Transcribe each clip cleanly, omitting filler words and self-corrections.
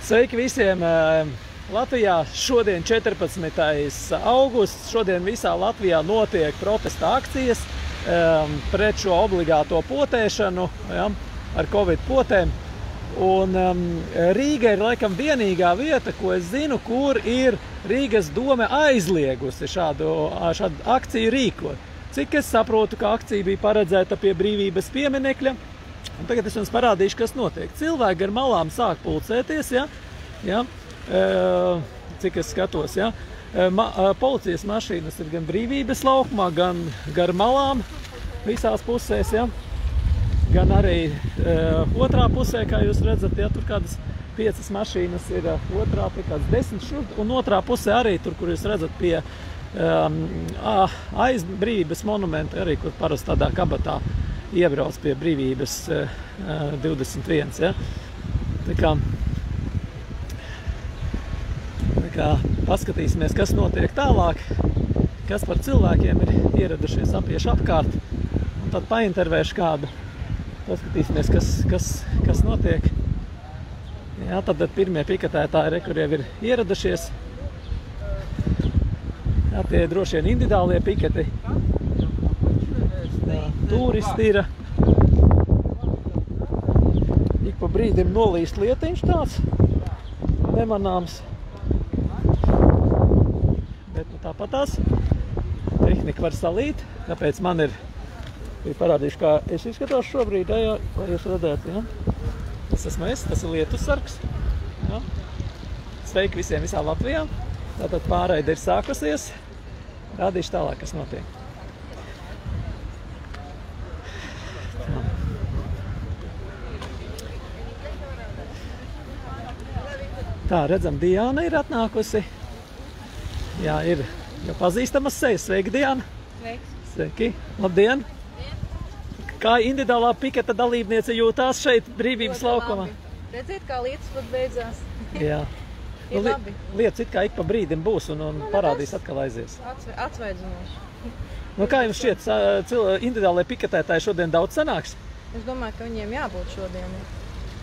Sveiki visiem! Latvijā šodien 14. augusts. Šodien visā Latvijā notiek protesta akcijas pret šo obligāto potēšanu, ja, ar Covid potēm. Un Rīga ir laikam vienīgā vieta, ko es zinu, kur ir Rīgas dome aizliegusi šādu akciju rīkot. Cik es saprotu, ka akcija bija paredzēta pie Brīvības pieminekļa. Un tagad es jums parādīšu, kas notiek. Cilvēki gar malām sāk pulcēties, ja, cik es skatos, ja. Policijas mašīnas ir gan Brīvības laukumā, gan gar malām visās pusēs, ja. Gan arī otrā pusē, kā jūs redzat, ja, tur kādas 5 mašīnas ir otrā, pie kāds 10 šur, un otrā pusē arī tur, kur jūs redzat pie aiz Brīvības monumenta, arī, kur parasti tādā kabatā iebrauc pie Brīvības 21, ja. Tā kā paskatīsimies, kas notiek tālāk, kas par cilvēkiem ir ieradušies apieši apkārt, un tad paintervēšu kādu. Paskatīsimies, kas notiek. Jā, tad pirmie piketētāji, kur jau ir ieradušies. Jā, tie droši vien individuālie piketi. Turisti ir. Ik pa brīdim nolīst lietiņš tāds, nemanāms. Bet nu tāpatās tehnika var salīt, tāpēc man ir parādīšu, kā es izskatos šobrīd, ja, lai jūs redzētu, ja. Tas esmu es, tas ir lietusargs. Ja. Sveiki visiem visā Latvijā. Tātad pārraide ir sākusies. Rādīšu tālāk, kas notiek. Tā, redzam, Diana ir atnākusi. Jā, ir jau pazīstamas sejas. Sveiki, Diana! Sveiks! Sveiki! Labdien! Kā individuālā piketa dalībniece jūtās šeit Brīvības laukumā? Redziet, kā lietas pat beidzās. Jā. Ir labi. Lietas it kā ik pa brīdim būs un parādīs atkal aizies. Atsvaidzinoši. Nu, kā jums šķiet, individuālajie piketētāji šodien daudz sanāks? Es domāju, ka viņiem jābūt šodien.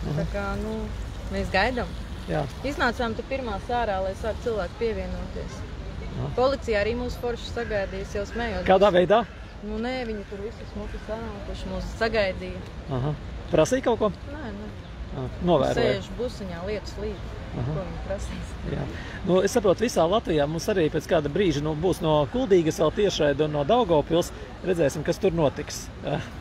Tā kā, nu, mēs gaidām. Jā. Iznācām te pirmā sārā, lai sāk cilvēki pievienoties. Policija arī mūs forši sagaidījis, jau smējot. Kādā veidā? Nu, nē, viņi tur visi smuki sanākuši, mūs sagaidīja. Aha. Prasīja kaut ko? Nē. Novēroja. Sēž busiņā, lietas līdz. Ko viņi prasīs. Jā. Nu, es saprotu, visā Latvijā mums arī pēc kāda brīža būs no Kuldīgas vēl tiešraide un no Daugavpils. Redzēsim, kas tur notiks.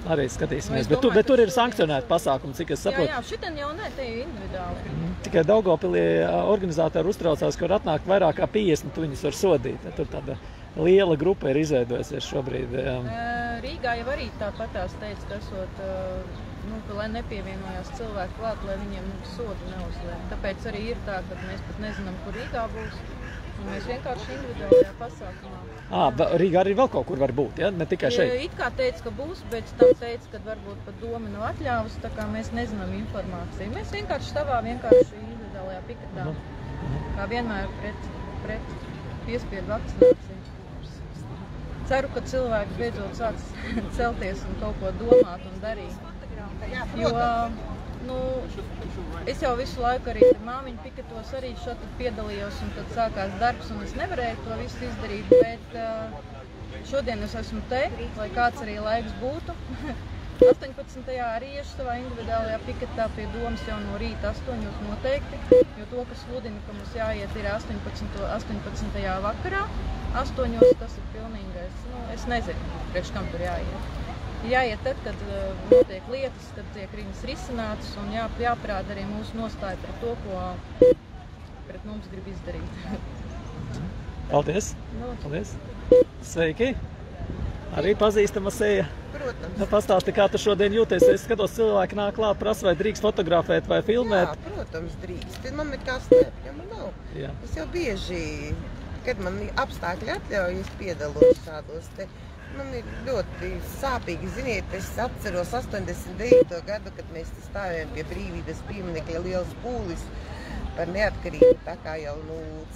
Arī skatīsimies. Bet tur ir sankcionēti pasākumi, cik es saprotu. Jā, šitien jau ne, te ir individuāli. Tikai Daugavpilī organizatori uztraucās, ka var atnākt vairāk kā 50, viņus var sodīt. Tur tāda liela grupa ir izveidojusies šobrīd. Rīgā jau arī tāpatās teica, ka esot, lai nepievienojās cilvēki klāt, lai viņiem sodu neuzliek. Tāpēc arī ir tā, ka mēs pat nezinām, kur Rīgā būs. Un mēs vienkārši individuālajā pasākumā. Rīgā arī vēl kaut kur var būt, ja? Ne tikai šeit? It kā teica, ka būs, bet tam teica, ka varbūt pat doma nav atļāvusi, tā kā mēs nezinām informāciju. Mēs vienkārši savā individuālajā piketā. Kā vienmēr pret piespiedu vakcināciju. Ceru, ka cilvēki beidzot sāks celties un kaut ko domāt un darīt. Jo, es jau visu laiku arī māmiņu piketos arī šeit piedalījos un tad sākās darbs un es nevarēju to visu izdarīt, bet šodien es esmu te, lai kāds arī laiks būtu. 18. arī iešu savā individuālajā piketā pie domas jau no rīta 8 noteikti, jo to, kas sludina, ka mums jāiet ir 18. vakarā. 8 tas ir pilnīgais. Es nezinu, priekš kam tur jāiet. Jāiet tad, kad notiek lietas, kad tiek viņas risinātas un jāparāda arī mūsu nostāja pret to, ko pret mums grib izdarīt. Paldies! Paldies! Sveiki! Arī pazīstama seja. Protams. Pastāsti, kā tu šodien jūties? Es skatos, cilvēki nāk klāt, prasa, vai drīkst fotografēt vai filmēt. Jā, protams, drīkst. Man nekā slēpjama nav. Jā. Es jau bieži, kad man apstākļi atļauj, es piedalos šādos te. Man ir ļoti sāpīgi, ziniet, es atceros 89. gadu, kad mēs stāvējām pie Brīvības pieminekļa liels pūlis par neatkarību, tā kā jau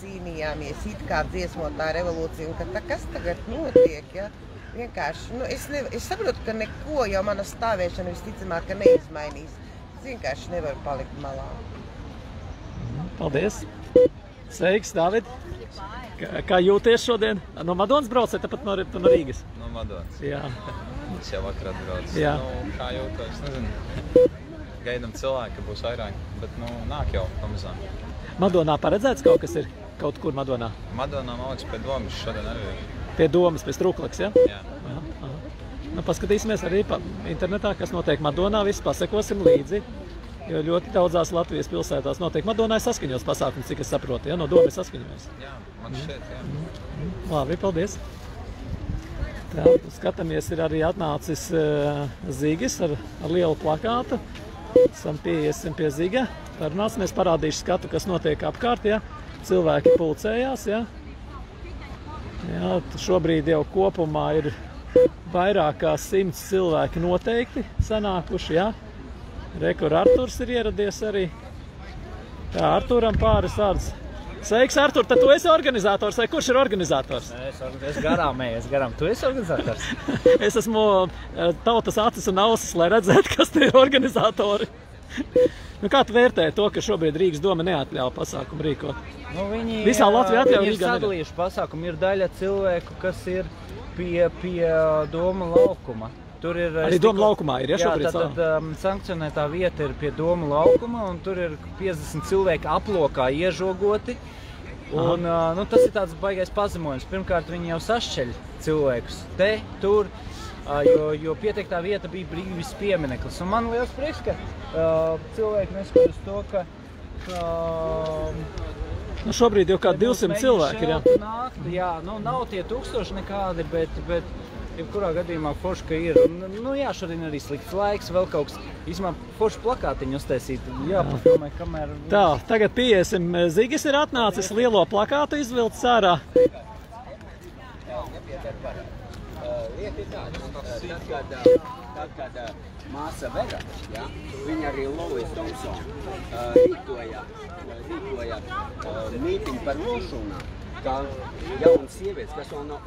cīnījāmies it kā dziesmotā revolūcija, un ka kas tagad notiek, ja? Vienkārši, es saprotu, ka neko jau mana stāvēšana visticamāk, ka neizmainīs. Es vienkārši nevaru palikt malā. Paldies! Sveiks, Dāvid! Kā jūties šodien? No Madonas braucēt, tāpat no Rīgas? No Madonas. Jā. Es jau vakar atbraucu. Jā. Kā jūtos, nezinu. Gaidam cilvēki, ka būs vairāk, bet nāk jau pamazām. Madonā paredzēts kaut kas ir? Kaut kur Madonā? Madonā, man liekas, pie domas šodien arī ir. Pie domas, pie Struklaks, ja? Jā. Aha. Nu, paskatīsimies arī internetā, kas notiek Madonā, visu pasekosim līdzi. Jo ļoti daudzās Latvijas pilsētās notiek. Madonā ir saskaņots pasākums, cik es saprotu, ja? No doma ir saskaņots. Jā, man šķiet, jā. Labi, paldies. Tā, skatāmies, ir arī atnācis Zigis ar lielu plakātu. Iesim pie Ziga. Parunāsimies, parādīšu skatu, kas notiek apkārt, ja? Cilvēki pulcējās, ja? Jā, šobrīd jau kopumā ir vairāk kā 100 cilvēki noteikti sanākuši, ja? Rekur Arturs ir ieradies arī. Tā, Arturam pāris vārds. Sveiks, Artur, tad tu esi organizators, vai kurš ir organizators? Es garām. Tu esi organizators? Es esmu tautas acis un ausis, lai redzētu, kas te ir organizatori. Nu, kā tu vērtē to, ka šobrīd Rīgas doma neatļauj pasākumu rīkot? Nu, Visā Latvijā atļauj, viņi ir Rīgā sadalījuši pasākumu. Ir daļa cilvēku, kas ir pie doma laukuma. Tur ir arī doma laukumā ir, ja šobrīd? Jā, tad sankcionētā vieta ir pie doma laukuma, un tur ir 50 cilvēki aplokā iežogoti. Un, tas ir tāds baigais pazemojums. Pirmkārt, viņi jau sašķeļ cilvēkus te, tur, jo pieteiktā vieta bija brīvis piemineklis. Un man liels prieks, ka cilvēki neskatās to, ka nu, šobrīd jau kā 200 cilvēki ir, jā? Jā, nav tie 1000 nekādi, bet jebkurā gadījumā forši, ka ir. Jā, šodien arī slikts laiks, vēl kaut kas, īsumā forši plakātiņu uztaisīt. Jā, pafilmē, kamēr... Tā, tagad pieiesim. Zigis ir atnācis lielo plakātu izvilcis ārā. Lieta ir tāda, tad, kad māsa Vera, ja, viņa arī Lovis Thompson rīkoja mītiņu par lūšanu, ka jaunas sievietes, kas vēl nav,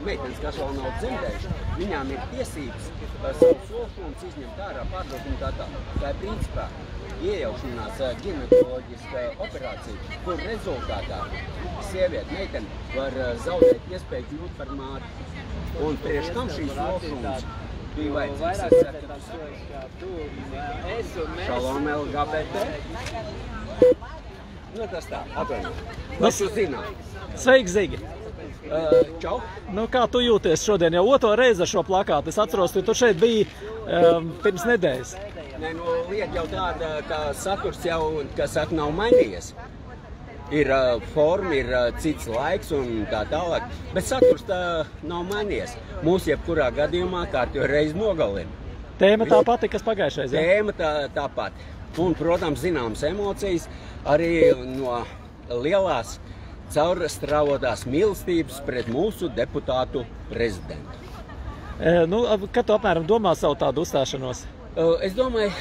meitenes, kas vēl nav dzemdējuši, viņām ir tiesības savus lūšanas izņemt ārā, pārdot un tā. Tā ir principā iejaušanās ginekoloģiska operācija, kur rezultātā sieviete, meitene var zaudēt iespēju kļūt par māti. Un priekš kam šīs lūšanas bija vajadzīgs? Šalom LGBT. Nu, tas tā, atvainojiet. Lai tu zināt. Sveiks, Zigi! Čau! Nu, kā tu jūties šodien? Jau otro reizi ar šo plakātu. Es atceros, tu šeit biji pirms nedēļas. Nē, lieta jau tāda, ka saturs jau, kas saka, nav mainījies. Ir forma, ir cits laiks un tā tālāk, bet saturs tā nav mainījies. Mūs jebkurā gadījumā kārtīgi reizi nogalina. Tēma tā pati, kas pagājušais, ja? Tēma tā pati. Un, protams, zināmas emocijas arī no lielās caurstrāvotās mīlestības pret mūsu deputātu prezidentu. Kad tu apmēram domā savu tādu uzstāšanos? Es domāju,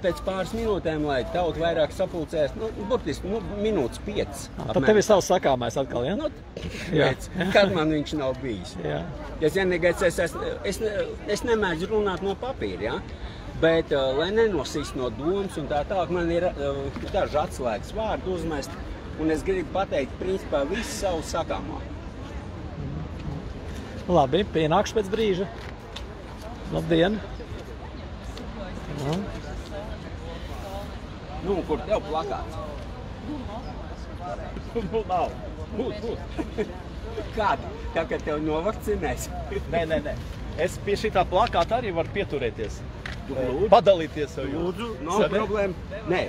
pēc pāris minūtēm, lai tauta vairāk sapulcēs, burtiski minūtes 5. Tad tev ir savs sakāmais atkal, ja? Kad man viņš nav bijis. Jā. Es vienīgais, es nemēdzu runāt no papīra, ja? Bet, lai nenosīst no domas un tā tālāk, man ir daži atslēgas vārdi uzmest, un es gribu pateikt, principā, visu savu sakāmo. Labi, pienākšu pēc brīža. Labdien! Nu, kur tev plakāts? Nav. Būs. Kāda? Tā, ka tev novakcinēs? Nē. Es pie šitā plakāta arī varu pieturēties. Padalīties ar Lūdzu, nav problēma. Nē,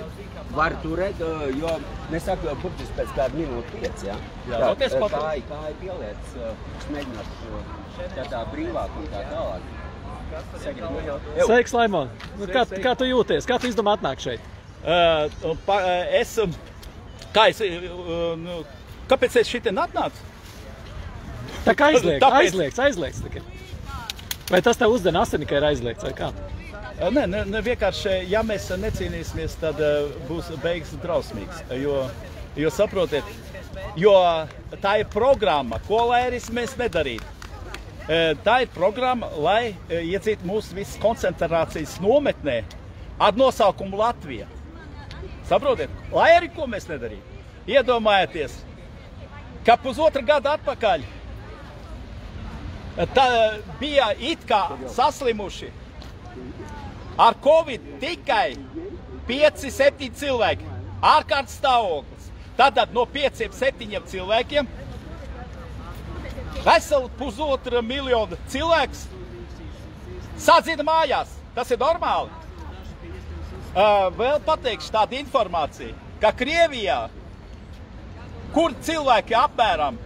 var turēt, jo nesaku burtiski pēc kādu minūti 5, ja? Jā, kā ir pielietas, es mēģināšu tā brīvāk un tā tālāk. Sveiks, Laimon! Kā tu jūties? Kā tu izdomā atnākt šeit? Kāpēc es šitien atnācu? Tā kā aizliegts tikai. Vai tas tev uzdien asini, ka ir aizliegts vai kā? Nē, vienkārši, ja mēs necīnīsimies, tad būs beigas drausmīgs. Jo saprotiet, jo tā ir programma, ko lai arī mēs nedarītu. Tā ir programma, lai iedzītu mūsu visas koncentrācijas nometnē ar nosaukumu Latvija. Saprotiet, lai arī ko mēs nedarītu. iedomājieties, ka pusotra gada atpakaļ tā bija it kā saslimuši ar Covid tikai 5-7 cilvēki. Ārkārtas stāvoklis. Tātad no 5-7 cilvēkiem veseli 1,5 miljonu cilvēks sadzina mājās. Tas ir normāli. Vēl pateikšu tādu informāciju, ka Krievijā, kur cilvēki apmēram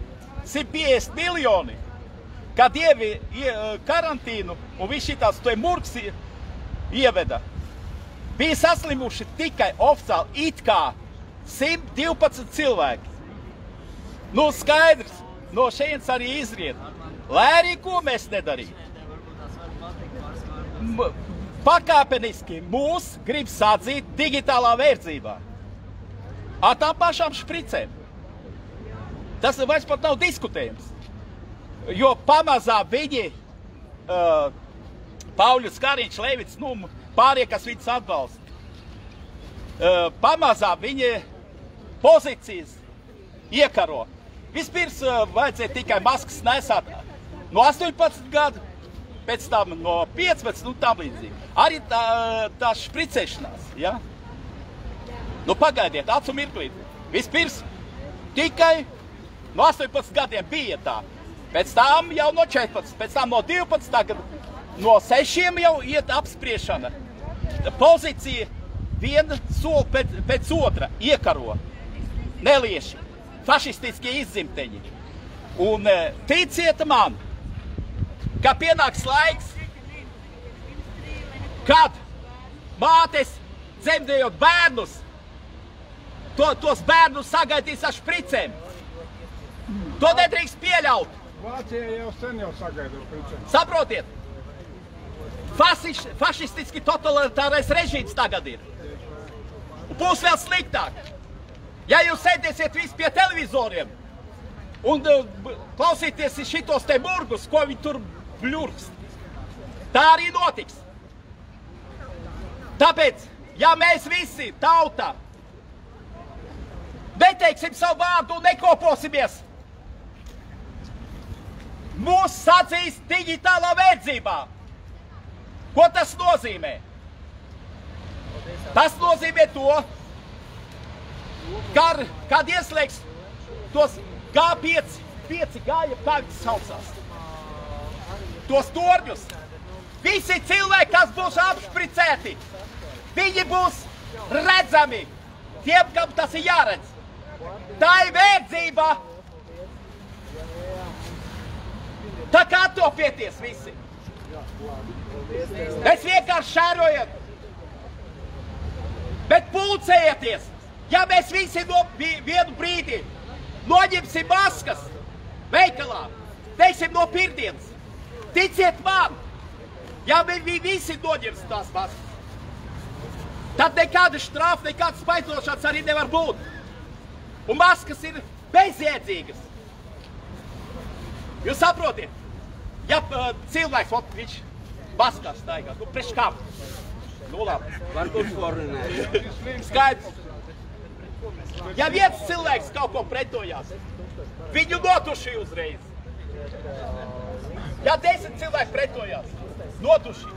150 miljoni, kad karantīnu un viss šitās murgs ieveda, bija saslimuši tikai oficiāli it kā 112 cilvēki. Nu, skaidrs, no šeit arī izriet, lai arī ko mēs nedarītu. Pakāpeniski mūs grib sadzīt digitālā verdzībā. Ar tām pašām špricēm. Tas vairs pat nav diskutējums. Jo pamazām viņi, Pauļus Kariņš, Levits, nu, pārējie, kas viņus atbalsta, pamazām viņi pozīcijas iekaro. Vispirms vajadzēja tikai maskas nesāt no 18 gadu, pēc tam no 15, nu tam līdzīgi. Arī tā špricēšanās, ja? Nu pagaidiet, acu mirklīt. Vispirms tikai no 18 gadiem bija tā. Pēc tam jau no 14, pēc tam no 12, tagad no 6 jau iet apspriešana. Pozīcija viena soli pēc otra iekaro. Nelieši. Fašistiskie izzimteņi. Un ticiet man, ka pienāks laiks, kad mātes dzemdējot bērnus, tos bērnus sagaidīs ar špricēm. To nedrīkst pieļaut. Vācija jau sen jau sagaida ar špricēm. Saprotiet, fašistiski totalitārais režīms tagad ir. Un būs vēl sliktāk. Ja jūs sēdēsiet visi pie televizoriem un klausīties šitos te murgus, ko viņi tur bļurkst, tā arī notiks. Tāpēc, ja mēs visi tautā neteiksim savu vārdu un nekoposimies, mūs sadzīs digitālā verdzībā. Ko tas nozīmē? Tas nozīmē to, kad ieslēgs tos G5, kā viņi saucās, tos torņus, visi cilvēki, kas būs apšpricēti, viņi būs redzami tiem, kam tas ir jāredz. Tā ir verdzība. Tā kā attopieties visi. Es vienkārši šērojiet, bet pulcējieties. Ja mēs visi vienu brīdi noņemsim maskas veikalā, teiksim no pirmdienas, ticiet man, ja mēs visi noņemsim tās maskas, tad nekāda štrāfa, nekādas spaidošanas arī nevar būt. Un maskas ir bezjēdzīgas. Jūs saprotiet, ja cilvēks, viņš maskās staigās, nu priekš kam? Nu labi. Varbūt koordinēt. Skaidrs. Ja viens cilvēks kaut ko pretojās, viņu notuši uzreiz. Ja 10 cilvēki pretojās, notuši.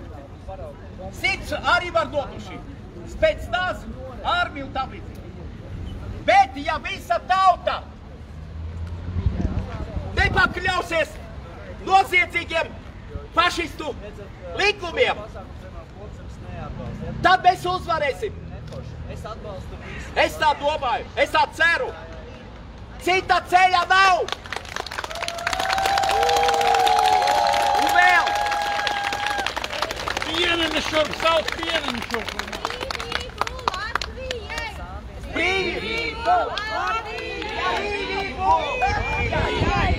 100 arī var notuši. Pēc tās armiju tam līdzīgi. Bet ja visa tauta nepakļausies noziedzīgiem fašistu likumiem, tad mēs uzvarēsim. Es tā domāju, es tā ceru. Cita ceļa nav. Un vēl. Pieniņu šurp, sauc pieniņu šurp. Brīvību Latvijai! Brīvību Latvijai!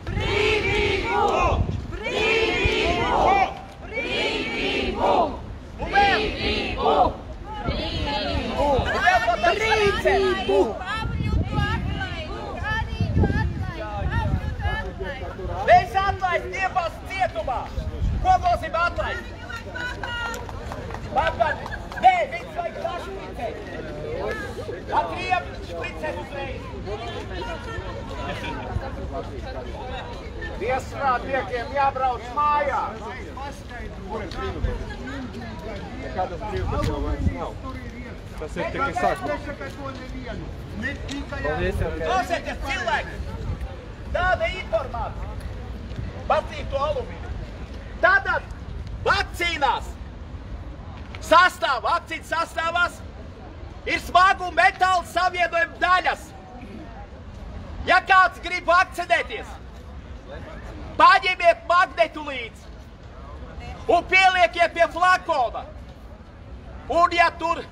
Brīvību! Brīvību! Brīvību! Un vēl! Brīvību! Brīvību! Un vēl pat ar špricēm! Mēs atlaist Dievas cietumā! Ko nozīmē atlaist? Nē, viņus vajag paši Krievi špricēt uzreiz. Viesstrādniekiem jābrauc mājās. Nekādas brīvības jau vairs nav. Tas ir tikai sākums. Klausieties, cilvēki! Tāda informācija. Batīto alumīnu. Tātad vakcīnās vakcīnas sastāvās ir smagu metālu savienojumu daļas. Ja kāds grib vakcinēties, paņemiet magnetu līdzi un pieliekiet pie flakona. Un ja tur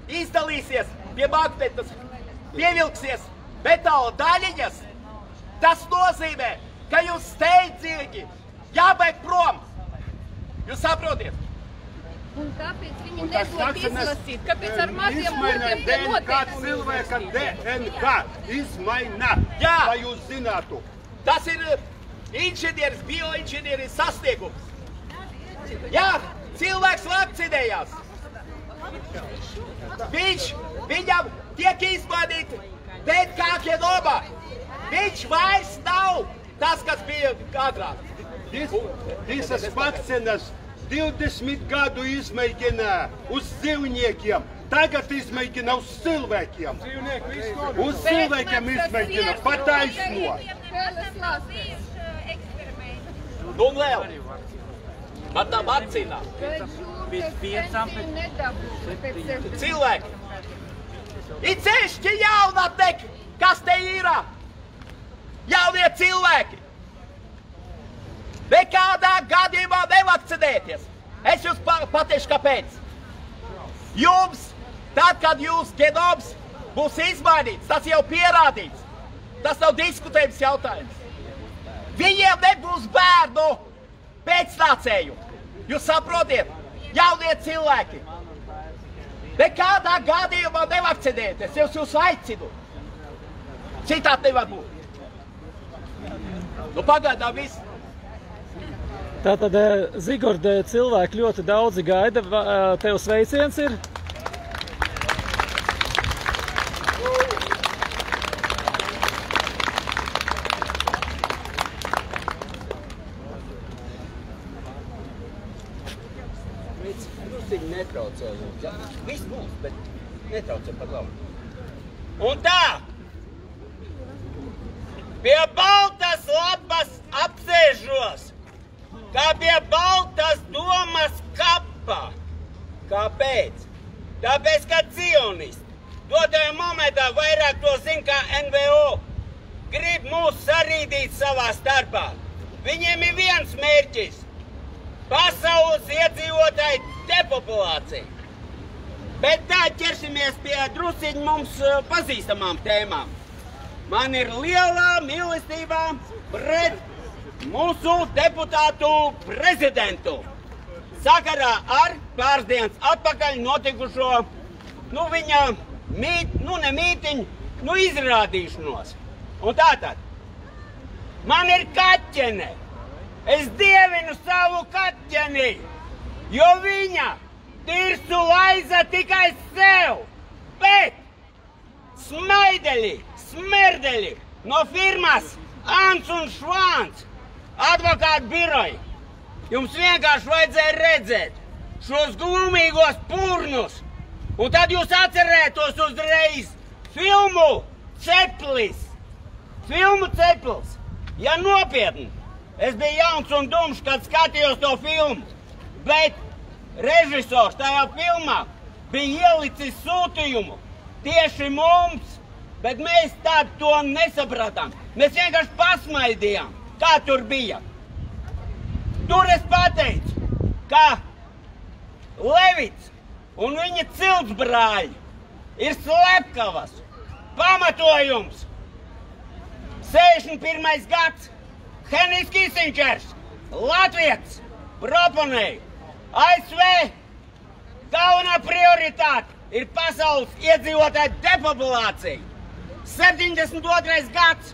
izdalīsies pie magnetas, pievilksies metāla daļiņas, tas nozīmē, ka jūs steidzīgi jābeig prom. Jūs saprotiet? Un kāpēc viņi nebūtu izlasīt? Kāpēc ar maziem būtiem te noteikumi? Cilvēka DNK izmaina, lai jūs zinātu. Tas ir inženieris, bioinženieris sasniegums. Jā, cilvēks vakcinējās. Viņam tiek izmainīti DNK genoma. Viņš vairs nav tas, kas bija agrāk. Visas vakcinas 20 gadu izmēģina uz dzīvniekiem, tagad izmēģina uz cilvēkiem. Uz cilvēkiem izmēģina pataisno. Un vēl, par tā vakcīnā. Cilvēki, ir ceļšķi jaunatnek, kas te ir? Jaunie cilvēki. Nekādā gadījumā nevakcinēties. Es jums pateikšu, kāpēc. Jums, tad, kad jūsu genoms būs izmainīts, tas jau pierādīts. Tas nav diskutējums jautājums. Viņiem nebūs bērnu pēcnācēju. Jūs saprotiet, jaunie cilvēki. Nekādā gadījumā nevakcinēties. Es jūs aicinu. Citādi nevar būt. Nu, pagaidām viss. Tātad, Zigord, cilvēki ļoti daudzi gaida. Tev sveiciens ir? Netraucē. Viss būs, bet netraucē par labu. Un tā! Pie baltas lapas apsēžos, kā pie baltas domas kapa. Kāpēc? Tāpēc, ka cionisti dotajā momentā vairāk to zina kā NVO. Grib mūs sarīdīt savā starpā. Viņiem ir viens mērķis – pasaules iedzīvotāju depopulācija. Bet tā ķersimies pie drusiņu mums pazīstamām tēmām. Man ir lielā mīlestībā pret mūsu deputātu prezidentu. Sakarā ar pāris dienas atpakaļ notikušo, viņa izrādīšanos. Un tātad, man ir kaķene. Es dievinu savu kaķeni, jo viņa tirsu laiza tikai sev. Bet smerdeļi no firmas Ants un Švāns advokātu biroja. Jums vienkārši vajadzēja redzēt šos glumīgos purnus, un tad jūs atcerētos uzreiz filmu Ceplis. Ja nopietni, es biju jauns un dumšs, kad skatījos to filmu, bet režisors tajā filmā bija ielicis sūtījumu tieši mums, bet mēs tādu to nesapratām. Mēs vienkārši pasmaidījām, kā tur bija. Tur es pateicu, ka Levits un viņa ciltsbrāļi ir slepkavas. Pamatojums. 61. gads. Henrijs Kisindžers, Latvijas, proponēja. ASV galvenā prioritāte ir pasaules iedzīvotāju depopulācija. 72. gads.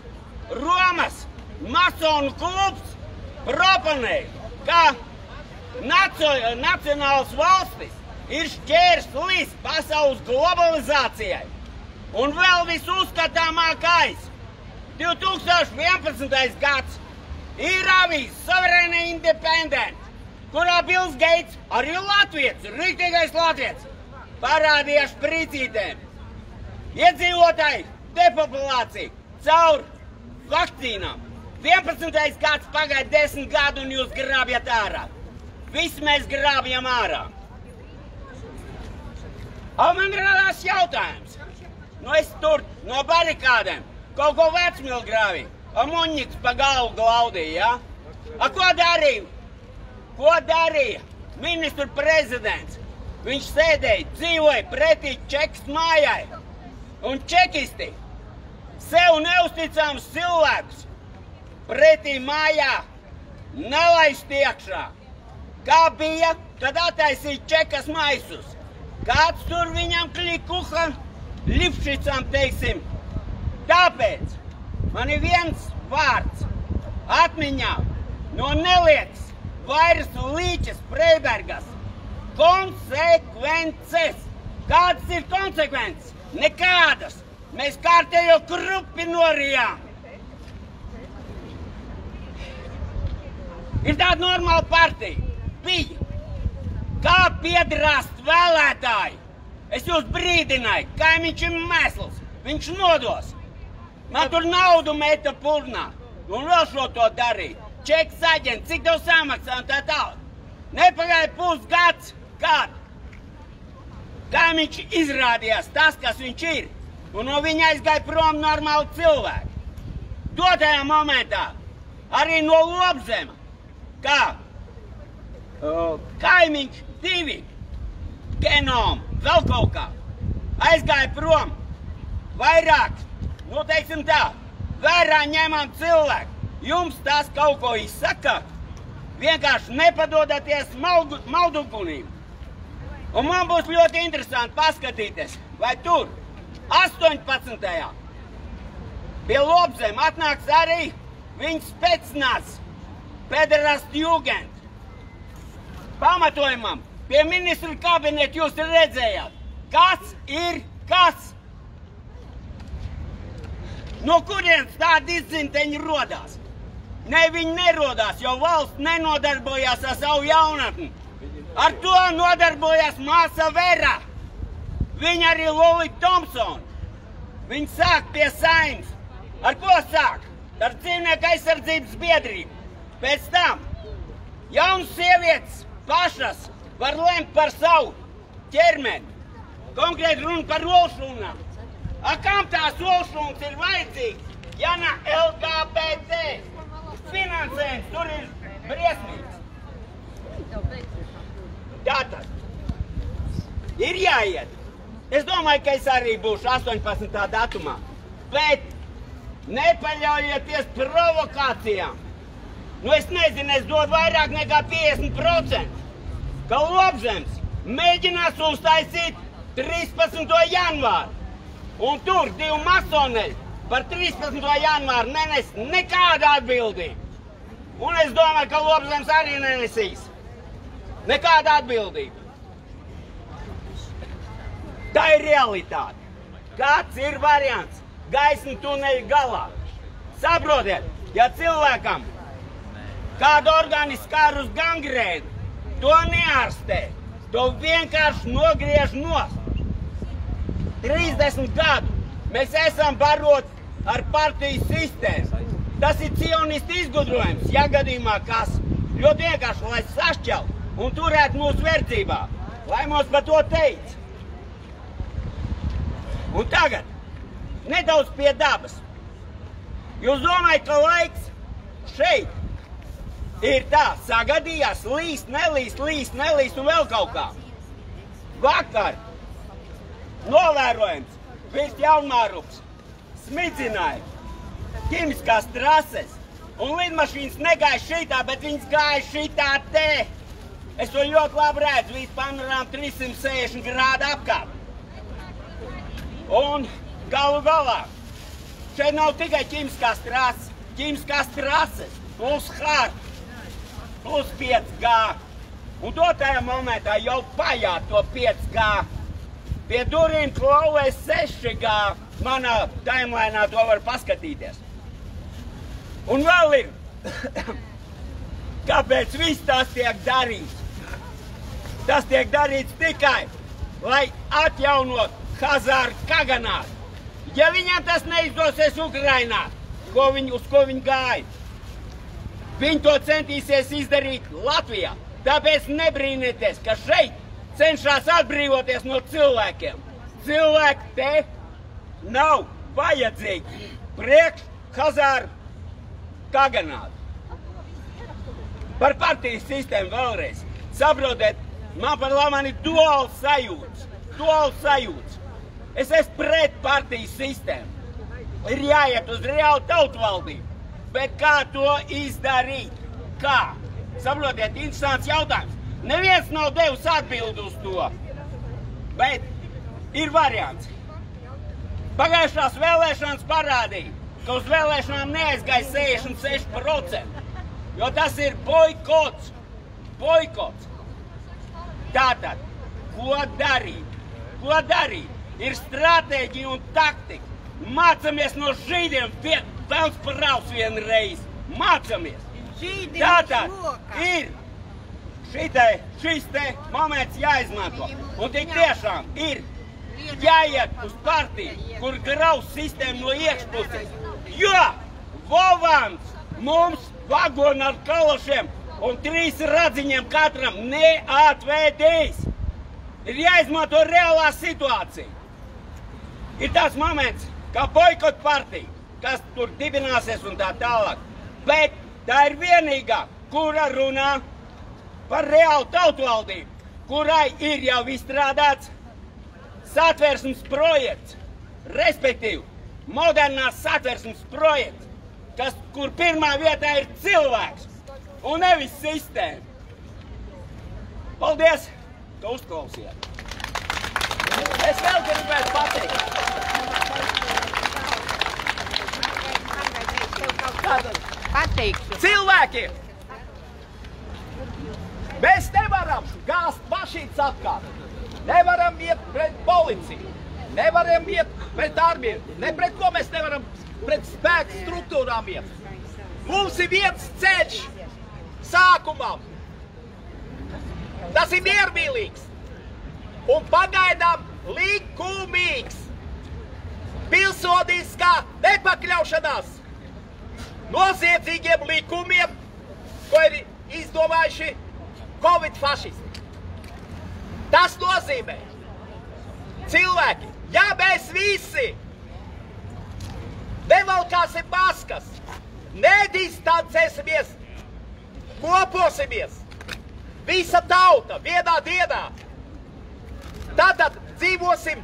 Romas masonu klubs proponēja, ka nacionālas valstis ir šķērslis pasaules globalizācijai. Un vēl visuzskatāmākais 2011. gads ir avīze Sovereign Independent, kurā Bills Gates, arī latvietis, rīktīgais latvietis, parādīja špricītēm. Iedzīvotāji depopulācija caur vakcīnām. 11. gads pagaid 10 gadu un jūs grābjat ārā. Visi mēs grābjam ārā. Man radās jautājums. Es tur no barikādēm kaut ko vecmilu grāvīju. Muņiks pa galvu glaudīja, ja? Ko darīja? Ko darīja? Ministru prezidents. Viņš sēdēja, dzīvoja pretī Čekas mājai. Un čekisti sev neusticāms cilvēkus pretī mājā nelaist iekšā. Kā bija, kad attaisīja Čekas maisus? Kāds tur viņam klikuha Lipšicam, teiksim. Tāpēc man ir viens vārds atmiņā no Neliekas Vairas Līčes Freibergas. Konsekvences. Kādas ir konsekvences? Nekādas. Mēs kārtējo krupi norijām. Ir tāda normāla partija. Bija. Kā piedrast vēlētāji? Es jūs brīdināju, kaimiņš ir mēsls. Viņš nodos. Man tur naudu meta purnā. Un vēl šo to darīt. Čekas aģents, cik tev samaksā un tā tālāk. Nepagāja pusgads, kad kaimiņš izrādījās tas, kas viņš ir. Un no viņa aizgāja prom normāli cilvēki. Dotajā momentā arī no Lobzema, kā kaimiņš 2 genomu, vēl kaut kā, aizgāja prom vairāk, teiksim tā, vērā ņemam cilvēku. Jums tas kaut ko izsaka, vienkārši nepadodaties maldugunību. Un man būs ļoti interesanti paskatīties, vai tur 18. pie Lobzem atnāks arī viņas specnāts pederastu jūgent. Pamatojumam pie ministru kabineta jūs redzējāt, kas ir kas. No kurienes tāda izdzimteņa rodās? Ne, viņi nerodās, jo valsts nenodarbojās ar savu jaunatni. Ar to nodarbojās māsa Vera. Viņa arī Lolita Thompsona. Viņa sāk pie Saeimas. Ar ko sāk? Ar dzīvnieku aizsardzības biedrību. Pēc tam jaunas sievietes pašas var lemt par savu ķermeni. Konkrēti runa par olšlunām. Kam tās olšlunas ir vajadzīgas? Ja ne LGBT finansējums, tur ir briesmīgs. Tātad ir jāiet. Es domāju, ka es arī būšu 18. datumā. Bet nepaļaujieties provokācijām. Es nezinu, es dodu vairāk nekā 50%. Ka Lobzems mēģinās uztaisīt 13. janvāru. Un tur 2 masoneļi par 13. janvāru nenes nekādu atbildību. Un es domāju, ka Lobzems arī nenesīs nekādu atbildību. Tā ir realitāte. Kāds ir variants? Gaisma tuneļa galā. Saprotiet, ja cilvēkam kādu orgānu skar uz gangrēnu, to neārstē, to vienkārši nogriež nost. 30 gadu mēs esam baroti ar partiju sistēmu. Tas ir cionistu izgudrojums, ja gadījumā kas. Ļoti vienkārši, lai sašķelt un turētu mūsu verdzībā, lai mums par to teica. Un tagad nedaudz pie dabas. Jūs domājat, ka laiks šeit ir tā, sagadījās, līst, nelīst un vēl kaut kā. Vakar novērojams virs Jaunmārupas smidzināja ķimiskās trases un lidmašīnas negāja šitā, bet viņas gāja šitā te. Es to ļoti labi redzu, visu panorāmu 360 grādu apkārt. Un galu galā, šeit nav tikai ķimiskās trases plus HART, plus 5G, Un dotajā momentā jau pajāt to 5G. Pie durīm klauvēs 6G. Manā timelēnā to var paskatīties. Un vēl ir, kāpēc viss tas tiek darīts? Tas tiek darīts tikai, lai atjaunot Hazāru Kaganātu. Ja viņam tas neizdosies Ukrainā, uz ko viņi gāja, viņi to centīsies izdarīt Latvijā. Tāpēc nebrīnieties, ka šeit cenšas atbrīvoties no cilvēkiem. Cilvēki te nav vajadzīgi priekš Hazāru Kaganātu. Par partijas sistēmu vēlreiz. Saprotiet, man par labu ir duāls sajūts. Es esmu pret partijas sistēmu. Ir jāiet uz reālu tautvaldību. Bet kā to izdarīt? Kā? Saprotiet, interesants jautājums. Neviens nav devis atbildi uz to. Bet ir variants. Pagājušās vēlēšanas parādīja, ka uz vēlēšanām neaizgāja 66%. Jo tas ir boikots. Tātad, ko darīt? Ir stratēģija un taktika. Mācamies no žīdiem velns par raus vienu reizi. Mācamies. Tātad ir šis te moments jāizmanto. Un tik tiešām ir jāiet uz partiju, kur graus sistēmu no iekšpuses. Jo Vovans mums vagonu ar kalašiem un 3 radziņiem katram neatvedīs. Ir jāizmanto reālā situācija. Ir tāds moments, kā boikot partija, kas tur dibināsies un tā tālāk. Bet tā ir vienīgā, kura runā par reālu tautvaldību, kurai ir jau izstrādāts satversmes projekts, respektīvi modernās satversmes projekts, kur pirmā vietā ir cilvēks un nevis sistēma. Paldies, ka uzklausījāt. Es vēl gribētu pateikt. Cilvēki! Mēs nevaram gāzt mašīnas apkārt. Nevaram iet pret policiju. Nevaram iet pret armiju. Ne pret ko mēs nevaram pret spēku struktūrām iet. Mums ir viens ceļš sākumam. Tas ir miermīlīgs un pagaidām likumīgs. Pilsoniskā nepakļaušanās noziedzīgiem likumiem, ko ir izdomājuši Covid fašisti. Tas nozīmē, cilvēki, ja mēs visi nevalkāsim maskas, nedistancēsimies, koposimies, visa tauta vienā dienā, tad dzīvosim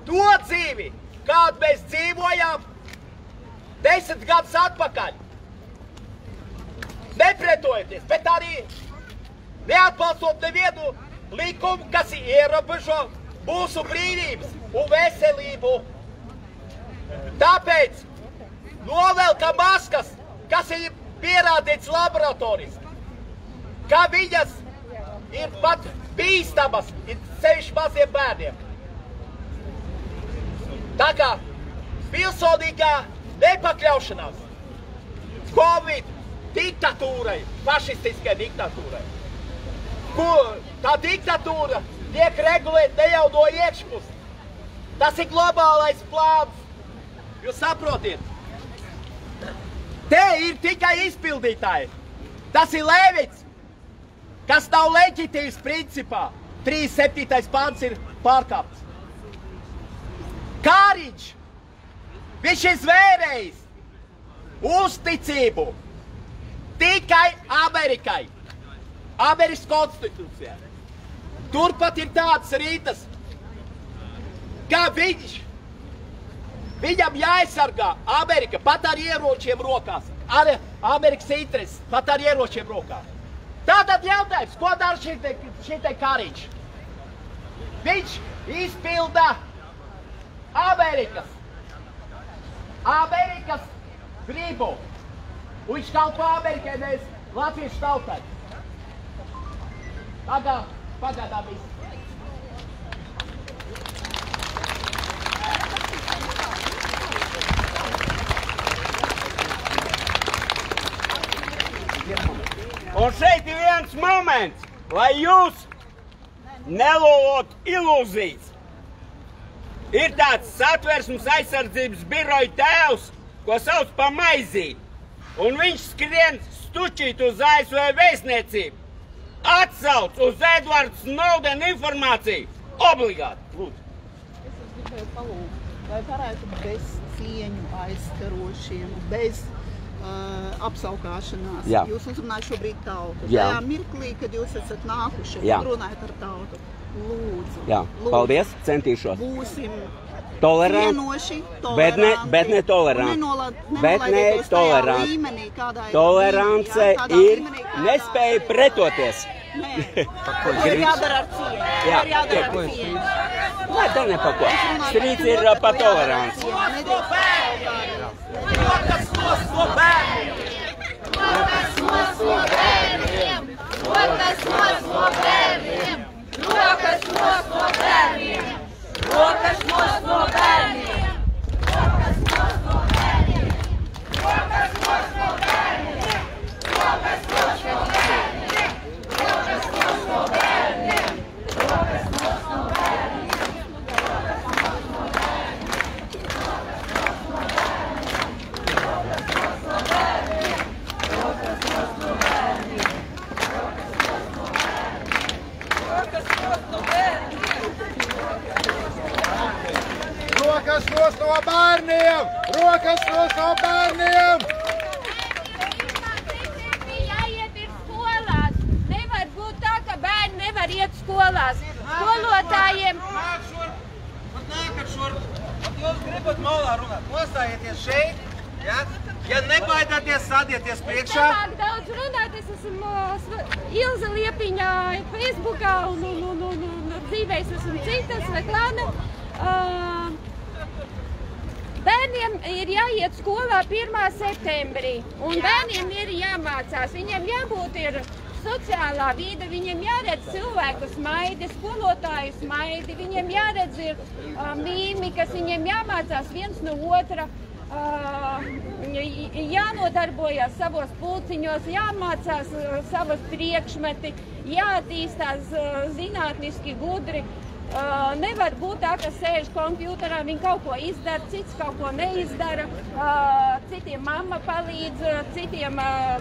to dzīvi, kādu mēs dzīvojām 10 gadus atpakaļ. Nepretojoties, bet arī neatbalstot nevienu likumu, kas ierobežo mūsu brīvības un veselību. Tāpēc novelkam maskas, kas ir pierādīts laboratoriski, ka viņas ir pat bīstamas, ir sevišķi maziem bērniem. Tā kā pilsonīgā nepakļaušanās Covid diktatūrai, fašistiskai diktatūrai. Tā diktatūra tiek regulēta ne jau no iekšpuses. Tas ir globālais plāns. Jūs saprotiet? Te ir tikai izpildītāji. Tas ir Lēvits, kas nav leģitīvs principā. 37. pants ir pārkāpts. Kāriņš, viņš izvērējis uzticību tikai Amerikai. Amerikas konstitūcijā. Turpat ir tādas rītas, ka viņam jāaizsargā Amerika pat ar ieročiem rokās. Ar Amerikas intereses pat ar ieročiem rokās. Tātad jautājums, ko dara šitai Kāriņš? Viņš izpilda Amerikas gribu. Viņš kalpo Amerikai, nevis latviešu tautai. Pagadā viss. Un šeit ir viens moments, lai jūs nelolot ilūzijas. Ir tāds Satversmes aizsardzības biroja tēvs, ko sauc pa Maizīt, un viņš skrien stučīt uz ASV vēstniecību. Atsauc uz Edvardu Snowdenu informāciju. Obligāti, lūdzu. Es gribēju palūgt, vai varētu bez cieņu aizskarošiem, bez apsaukāšanās. Jā. Jūs uzrunājat šobrīd tautu. Jā. Tajā mirklī, kad jūs esat nākuši, runājat ar tautu. Lūdzu. Jā, paldies, centīšos. Būsim toleranti, cienoši, bet ne toleranti. Bet ne toleranti. Līmenī, tolerance ir nespēja pretoties. Nē, to ir jādara ar cieņu. Jā, jādara ar cieņu. Nē, tā ne pa ko. Strīds ir pa toleranci. Rokas nos no bērniem! Rokas nos no bērniem! Rokas nos no bērniem! Rokas nos no bērniem! Rokas nos no bērniem! Rokas nos no bērniem! Rokas nos no bērniem! Rokas nos no bērniem! Rokas nos no bērniem! Rokas nos no bērniem! Rokas nos no bērniem! Rokas nos no bērniem! Jāiet ir skolās. Nevar būt tā, ka bērni nevar iet skolās. Skolotājiem... Nākat šurp. Jūs gribat malā runāt. Nostājieties šeit. Ja? Ja nebaidāties, sadieties priekšā. Nemāk daudz runāt. Es esmu Ilza Liepiņā Facebookā un dzīvēs esmu cita, Svetlana. Bērniem ir jāiet skolā 1. septembrī, un bērniem ir jāmācās. Viņiem jābūt ir sociālā vide, viņiem jāredz cilvēku smaidi, skolotāju smaidi, viņiem jāredz ir mīmikas, viņiem jāmācās viens no otra, jānodarbojas savos pulciņos, jāmācās savas priekšmeti, jāattīstās zinātniski gudri. Nevar būt tā, ka sēž kompjuterā, viņi kaut ko izdara, cits kaut ko neizdara, citiem mamma palīdz, citiem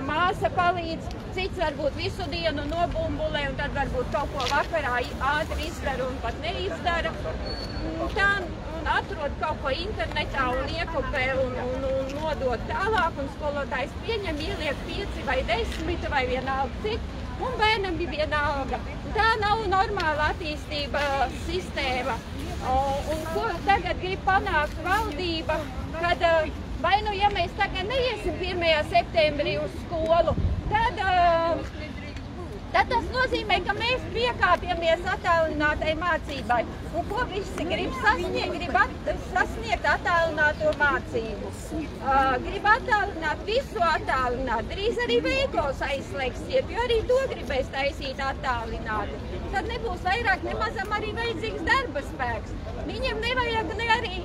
māsa palīdz, cits varbūt visu dienu nobumbulē un tad varbūt kaut ko vakarā ātri izdara un pat neizdara. Tā un atrod kaut ko internetā un iekopē un nodod tālāk, un skolotājs pieņem, ieliek 5 vai 10 vai vienalga cik. Un bērnam bija vienalga. Tā nav normāla attīstība sistēma. Un ko tagad grib panākt valdība, kad vai nu, ja mēs tagad neiesim 1. septembrī uz skolu, tad tas nozīmē, ka mēs piekāpjamies attālinātai mācībai. Un ko visi grib sasniegt? Grib sasniegt attālināto mācību. Grib attālināt, visu attālināt. Drīz arī veikals aizslēgsiet, jo arī to gribēs taisīt attālināti. Tad nebūs vairāk nemazam arī vajadzīgs darba spēks. Viņiem nevajag ne arī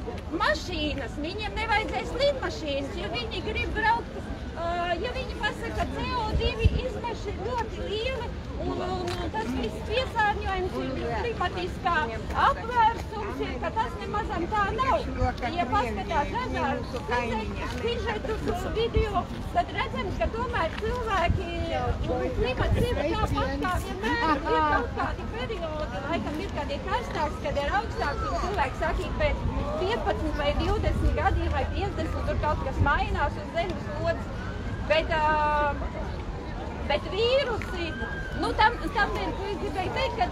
mašīnas, viņiem nevajadzēs lidmašīnas, jo viņi grib braukt. Ja viņi pasaka, ka CO2 izmeši ļoti lieli un tas viss piesārņojums ir klimatiskā apvērsums, ka tas nemazam tā nav. Ja paskatās dažādus sižetus video, tad redzam, ka tomēr cilvēki klimats ir tāpat kā vienmēr. Ir kaut kādi periodi, laikam ir kādi karstāks, kad ir augstāks un cilvēki saka, pēc 15 vai 20 gadiem vai 50 tur kaut kas mainās uz zemes lodes. Bet vīrusi, tamdien gribēju teikt, ka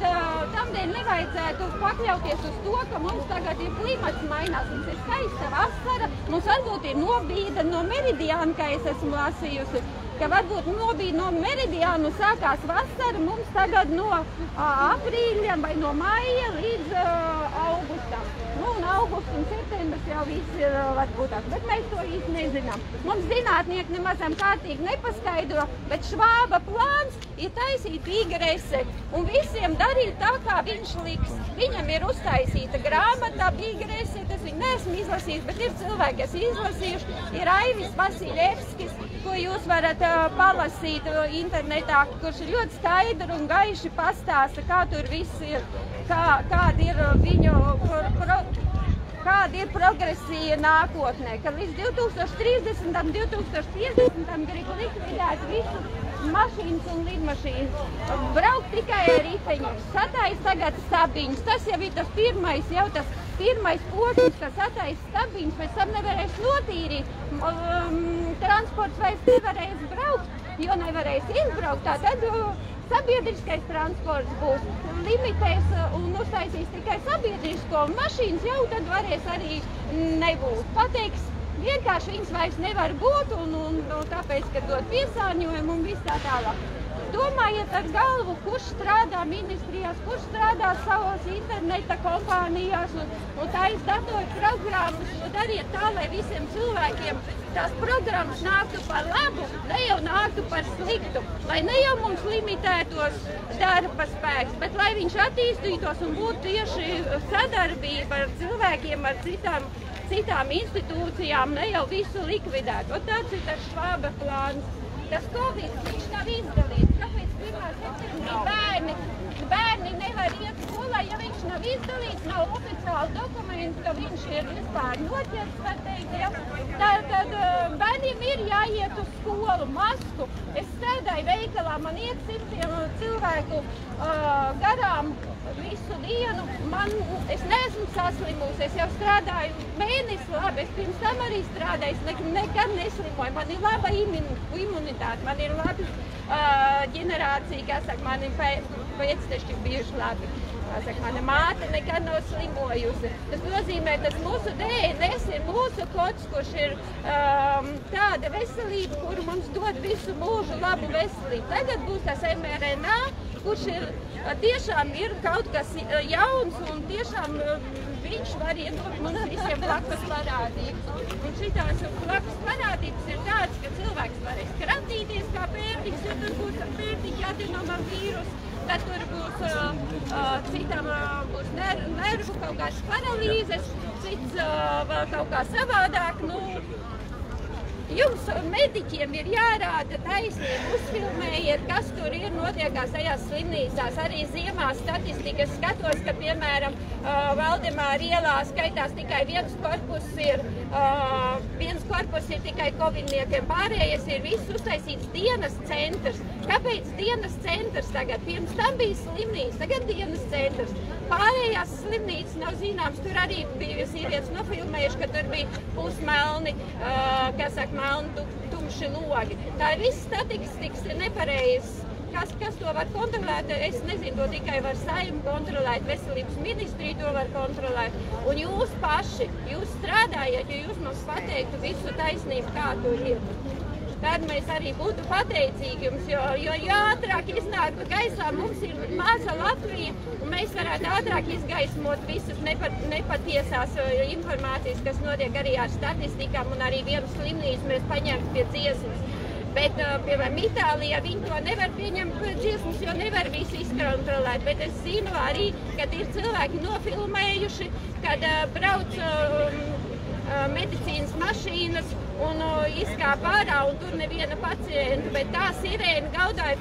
tamdien nevajadzētu pakļauties uz to, ka mums tagad ir klimats mainās, mums ir skaista vasara, mums varbūt ir nobīde no meridiāna, kā es esmu lasījusi, ka varbūt nobīde no meridiāna sākās vasara, mums tagad no aprīļa vai no maija līdz augustam. augustam. Nu, un augusts un septembris jau viss var būt tāds, bet mēs to īsti nezinām. Mums zinātnieki nemazam kārtīgi nepaskaidro, bet Švāba plāns ir taisīt Bīgrese un visiem darīt tā, kā viņš liks. Viņam ir uztaisīta grāmatā Bīgrese, tas viņu neesmu izlasījis, bet ir cilvēki, kas izlasījuši. Ir Aivis Vasiljevskis, ko jūs varat palasīt internetā, kurš ir ļoti skaidri un gaiši pastāsta, kā tur viss ir, kāda ir viņu kāda ir progresija nākotnē, ka līdz 2030. 2050. grib likvidēt visu mašīnas un lidmašīnas. Braukt tikai ar riteņiem, satais tagad stabiņus. Tas jau ir tas pirmais posms, kas satais stabiņus, pēc tam nevarēs notīrīt. Transports vairs nevarēs braukt, jo nevarēs izbraukt. Tātad sabiedriskais transports būs limitēs un uztaisīs tikai sabiedrisko, un mašīnas jau tad varēs arī nebūt. Pateiks, vienkārši viņas vairs nevar būt, un tāpēc, ka dod piesārņojumu un viss tā tālāk. Domājiet ar galvu, kurš strādā ministrijās, kurš strādā savos interneta kompānijās un tais datoru programmas, un dariet tā, lai visiem cilvēkiem tās programmas nāktu par labu, ne jau nāktu par sliktu, lai ne jau mums limitētos darba spēks, bet lai viņš attīstītos un būtu tieši sadarbība ar cilvēkiem, ar citām institūcijām, ne jau visu likvidēt. Un tāds ir tas Švāba plāns. Tas Covid, viņš nav izdalīts. Kāpēc 1. septembrī bērni nevar iet skolā, ja viņš nav izdalīts, nav oficiāli dokumenti, ka viņš ir vispār noķerts, var teikt, ja? Tad bērniem ir jāiet uz skolu, masku. Es strādāju veikalā, man iet 100 cilvēku garām visu dienu. Es neesmu saslimusi, es jau strādāju mēnesi labi, es pirms tam arī strādāju, es nekad neslimoju. Man ir laba imunitāte, man ir labi ģenerācija, kā saka, mani pēcteši bijuši labi. Saka, mana māte nekad nav slimojusi. Tas nozīmē, tas mūsu DNS ir mūsu kods, kurš ir tāda veselība, kuru mums dod visu mūžu labu veselību. Tagad būs tas mRNA, kurš ir tiešām ir kaut kas jauns un tiešām viņš var iedot mums visiem blakus parādības. Un šitās blakus parādības ir tāds, ka cilvēks varēs kratīties kā pērtiķis, jo tur būs pērtiķi adenoma vīrus, tad tur būs citam būs nervu kaut kādas paralīzes, cits vēl kaut kā savādāk. Jums mediķiem ir jārāda taisnība, uzfilmējiet, kas tur ir notiekās tajās slimnīcās. Arī ziemā statistikas skatos, ka, piemēram, Valdemāra ielā skaitās tikai viens korpus ir tikai covidniekiem, pārējais ir viss uztaisīts dienas centrs. Kāpēc dienas centrs tagad? Pirms tam bija slimnīca, tagad dienas centrs. Pārējās slimnīcas nav zināms, tur arī bija sievietes nofilmējuši, ka tur bija pusmelni, kas saka, melni tumši logi. Tā ir viss statistikas ir nepareizs. Kas to var kontrolēt? Es nezinu, to tikai var Saeimu kontrolēt, veselības ministrija to var kontrolēt. Un jūs paši, jūs strādājat, ja jūs mums pateiktu visu taisnību, kā tur ir. Tad mēs arī būtu pateicīgi jums, jo ātrāk iznāktu gaisā, mums ir maza Latvija, un mēs varētu ātrāk izgaismot visas nepatiesās informācijas, kas notiek arī ar statistikām, un arī vienu slimnīcu mēs paņemtu pie dziesmas. Bet, piemēram, Itālijā viņi to nevar pieņemt pie dziesmas, jo nevar visu izkontrolēt. Bet es zinu arī, kad ir cilvēki nofilmējuši, kad brauc medicīnas mašīnas un izkāpa ārā, un tur neviena pacienta, bet tā sirēna gaudāja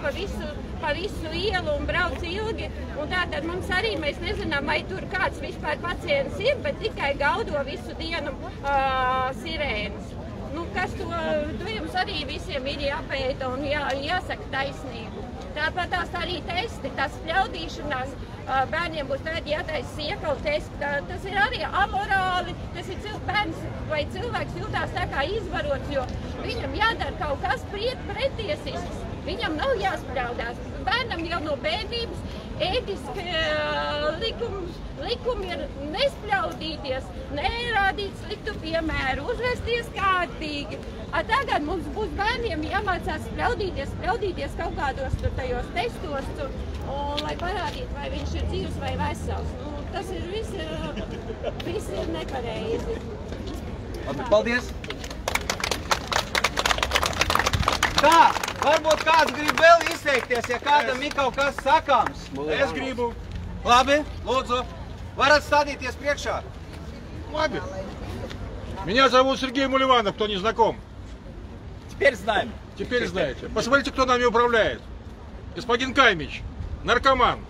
pa visu ielu un brauc ilgi. Un tātad mums arī mēs nezinām, vai tur kāds vispār pacients ir, bet tikai gaudo visu dienu sirēnas. Kas to jums arī visiem ir jāpēta un jāsaka taisnību. Tāpat tās arī testi, tās pļaudīšanās, bērniem būs tagad jātaisa iekalu testi, tas ir arī amorāli, tas ir bērns vai cilvēks jūtās tā kā izvarots, jo viņam jādara kaut kas pretiesisks, viņam nav jāspļaudās. Bērnam jau no bērnības ētiski likumi ir nespļaudīties, nerādīt sliktu piemēru, uzvesties kārtīgi. Tagad mums būs bērniem jāmācās spļaudīties kaut kādos tajos testos, un lai parādītu, vai viņš ir dzīvs vai vesels. tas ir viss ir nepareizi. Labi, paldies. Tā, varbūt kāds grib vēl izteikties, ja kādam ir kaut kas sakāms. Es gribu. Labi, lūdzu, varat stādīties priekšā. Labi. Меня зовут Сергей Муливанов, кто не знаком. Теперь знаем. Теперь знаете. Посмотрите, кто нами управляет. Господин Каймич, наркоман.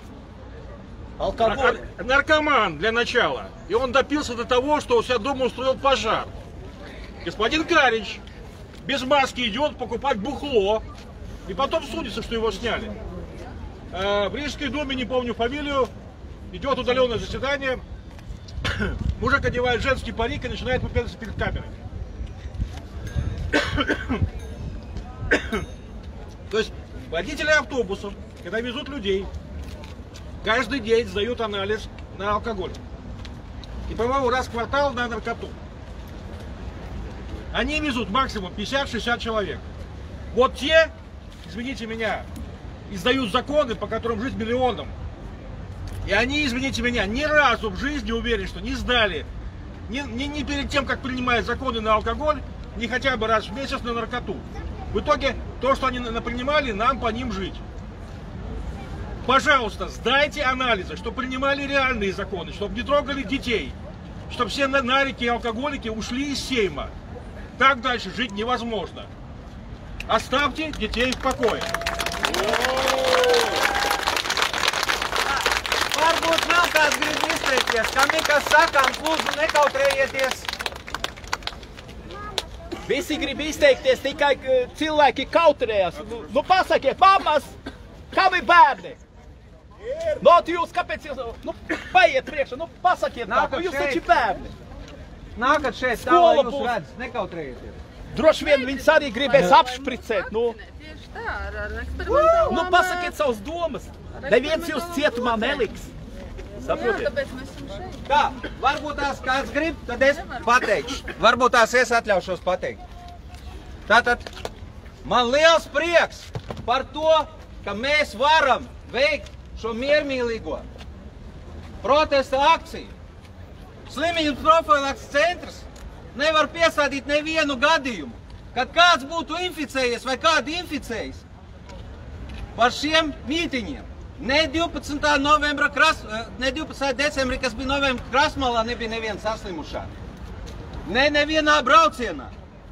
Алкоголь. Наркоман для начала. И он допился до того, что у себя дома устроил пожар. Господин Карич без маски идет покупать бухло. И потом судится, что его сняли. В Рижской думе, не помню фамилию, идет удаленное заседание. Мужик одевает женский парик и начинает выпендриваться перед камерой. То есть водители автобусов, когда везут людей, каждый день сдают анализ на алкоголь. И, по-моему, раз в квартал на наркоту. Они везут максимум 50-60 человек. Вот те, извините меня, издают законы, по которым жить миллионам. И они, извините меня, ни разу в жизни, уверен, что не сдали, ни перед тем, как принимают законы на алкоголь, ни хотя бы раз в месяц на наркоту. В итоге, то, что они напринимали, нам по ним жить. Пожалуйста, сдайте анализы, чтобы принимали реальные законы, чтобы не трогали детей, чтобы все нарики и алкоголики ушли из Сейма. Так дальше жить невозможно. Оставьте детей в покое. Varbūt vēl kāds grib izteikties, kam nekas sakāms, lūdzu nekautrējieties. Visi grib izteikties, tikai cilvēki kautrējas. Nu pasakiet, mammas, kam ir bērni? Jūs, kāpēc jūs, paiet priekšā, pasakiet, jūs taču bērni. Nākat šeit, tā lai jūs redz, nekautrējieties. Droši vien viņas arī gribēs apšpricēt, Tieši tā, ar eksperimentālām... pasakiet savas domas. Neviens jūs cietumā neliks. Saprotiet? Jā, tāpēc mēs esam šeit. Tā, varbūt tās kāds grib, tad es pateikšu. Varbūt tās es atļaušos pateikt. Tātad, man liels prieks par to, ka mēs varam veikt šo miermīlīgo protesta akciju. Slimības profilakses centrs nevar piesādīt nevienu gadījumu, kad kāds būtu inficējies vai kādi inficējas par šiem mītiņiem. Ne 12. decembrī, kas bija novembra Krasmalā, nebija neviena saslimušā. Nevienā braucienā,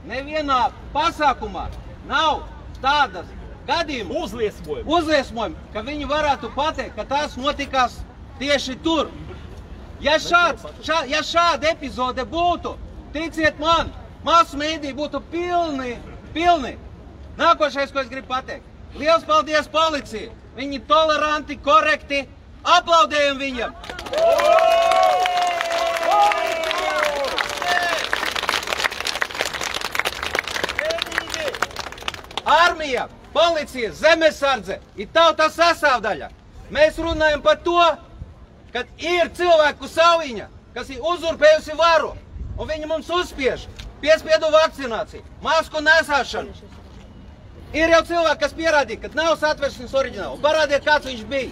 nevienā pasākumā nav tādas gadījumu uzliesmojumi, ka viņi varētu pateikt, ka tās notikās tieši tur. Ja šāda epizode būtu, ticiet man, masu mēdī būtu pilni. Nākošais, ko es gribu pateikt. Liels paldies policija! Viņi toleranti, korekti. Aplaudējam viņam! Armija, policija, zemesardze ir tautas sastāvdaļa. Mēs runājam par to, ka ir cilvēku saujiņa, kas ir uzurpējusi varu, un viņi mums uzspiež piespiedu vakcināciju, masku nesāšanu. Ir jau cilvēki, kas pierādīja, ka nav satversmes oriģināla. Parādiet, kāds viņš bija.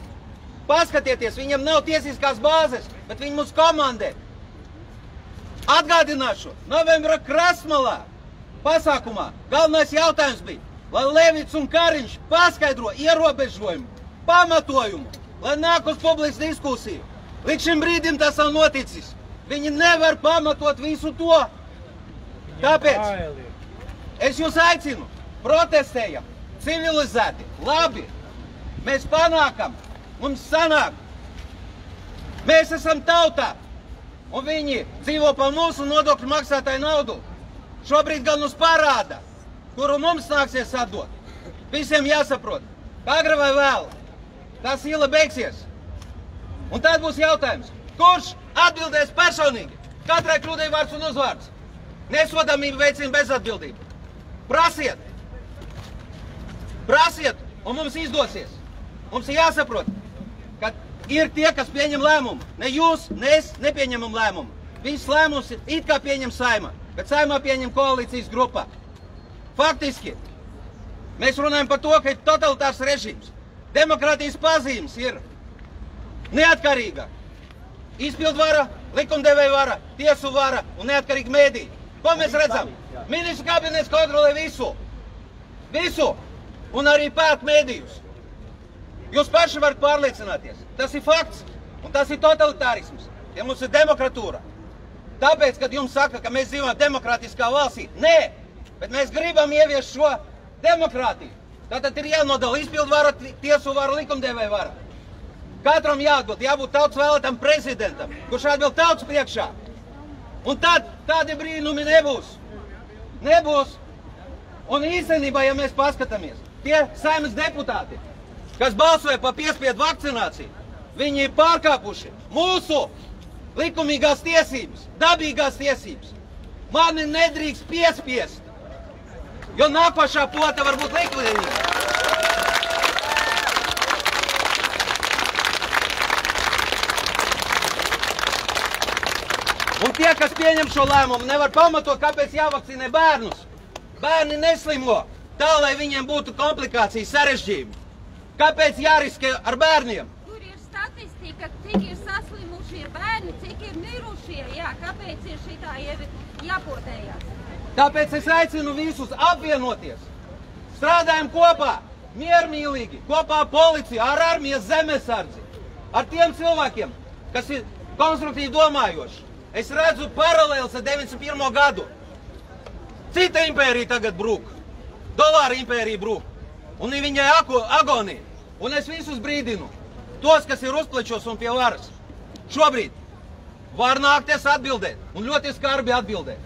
Paskatieties, viņam nav tiesiskās bāzes, bet viņi mums komandē. Atgādināšu, novembra Krasmalā pasākumā galvenais jautājums bija, lai Levits un Kariņš paskaidro ierobežojumu, pamatojumu, lai nāk uz publisku diskusiju. Līdz šim brīdim tas nav noticis. Viņi nevar pamatot visu to. Tāpēc es jūs aicinu, protestējam, civilizēti, labi. Mēs panākam, mums sanāk. Mēs esam tautā, un viņi dzīvo par mūsu nodokļu maksātāju naudu. Šobrīd gan mums parāda, kuru mums nāksies atdot. Visiem jāsaprot, kā agri vai vēl, tā sila beigsies. Un tad būs jautājums, kurš atbildēs personīgi? Katrai kļūdai vārds un uzvārds. Nesodāmība veicina bezatbildību. Prasiet! Prasiet, un mums izdosies. Mums ir jāsaprot, ka ir tie, kas pieņem lēmumu. Ne jūs, ne es nepieņemam lēmumu. Viņas lēmums ir it kā pieņem Saima, bet Saimā pieņem koalīcijas grupā. Faktiski, mēs runājam par to, ka ir totalitārs režīms. Demokrātijas pazīmes ir neatkarīga, izpildvara, likumdevēja vara, tiesu vara un neatkarīgi mēdī. Ko mēs redzam? Ministru kabinets kontrolē visu. Visu. Un arī pērk mēdījus. Jūs paši varat pārliecināties. Tas ir fakts. Un tas ir totalitārisms. Ja mums ir demokratūra. Tāpēc, kad jums saka, ka mēs dzīvojam demokrātiskā valstī, nē, bet mēs gribam ieviest šo demokrātiju. Tātad ir jānodala izpildvara, tiesu vara, likumdevēja vara. Katram jābūt tautas vēlētam prezidentam, kurš atbild tautas priekšā. Un tad tādi brīnumi nebūs. Nebūs. Un īstenībā, ja mēs paskatāmies, tie Saeimas deputāti, kas balsoja par piespiedu vakcināciju, viņi ir pārkāpuši mūsu likumīgās tiesības, dabīgās tiesības. Mani nedrīkst piespiest, jo nākošā pota var būt likvidīga. Un tie, kas pieņem šo lēmumu, nevar pamatot, kāpēc jāvakcinē bērnus. Bērni neslimo tā, lai viņiem būtu komplikācijas, sarežģījumi. Kāpēc jāriskē ar bērniem? Tur ir statistika, cik ir saslimušie bērni, cik ir mirušie. Jā, kāpēc ir šitā jāportējās? Tāpēc es aicinu visus apvienoties. Strādājam kopā, miermīlīgi, kopā policija, ar armijas zemesardzi, ar tiem cilvēkiem, kas ir konstruktīvi domājoši. Es redzu paralēlis ar 91. gadu. Cita impērija tagad brūk. Dolāra impērija brūk. Un viņai agonija. Un es visus brīdinu. Tos, kas ir uzplečos un pie varas. Šobrīd var nākties atbildēt. Un ļoti skarbi atbildēt.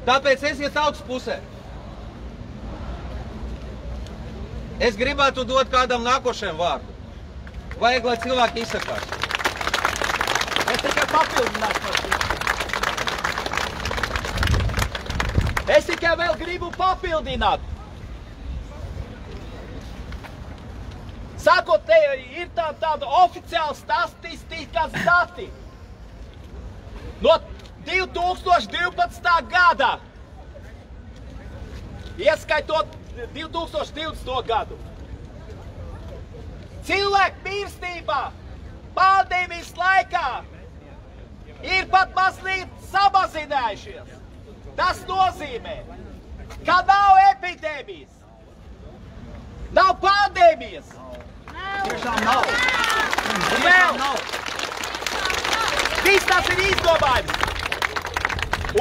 Tāpēc esiet tautas pusē. Es gribētu dot kādam nākošajam vārdu. Vajag, lai cilvēki izsakās. Es tikai papildināšu par šo. Es tikai vēl gribu papildināt. Sakot, te ir tāda oficiāla statistikas dati. No 2012. gada, ieskaitot 2020. gadu. Cilvēku mirstība pandēmijas laikā ir pat mazliet samazinājušies. Tas nozīmē, ka nav epidēmijas, nav pandēmijas. Tiešām nav. Un vēl, viss tas ir izdomājums.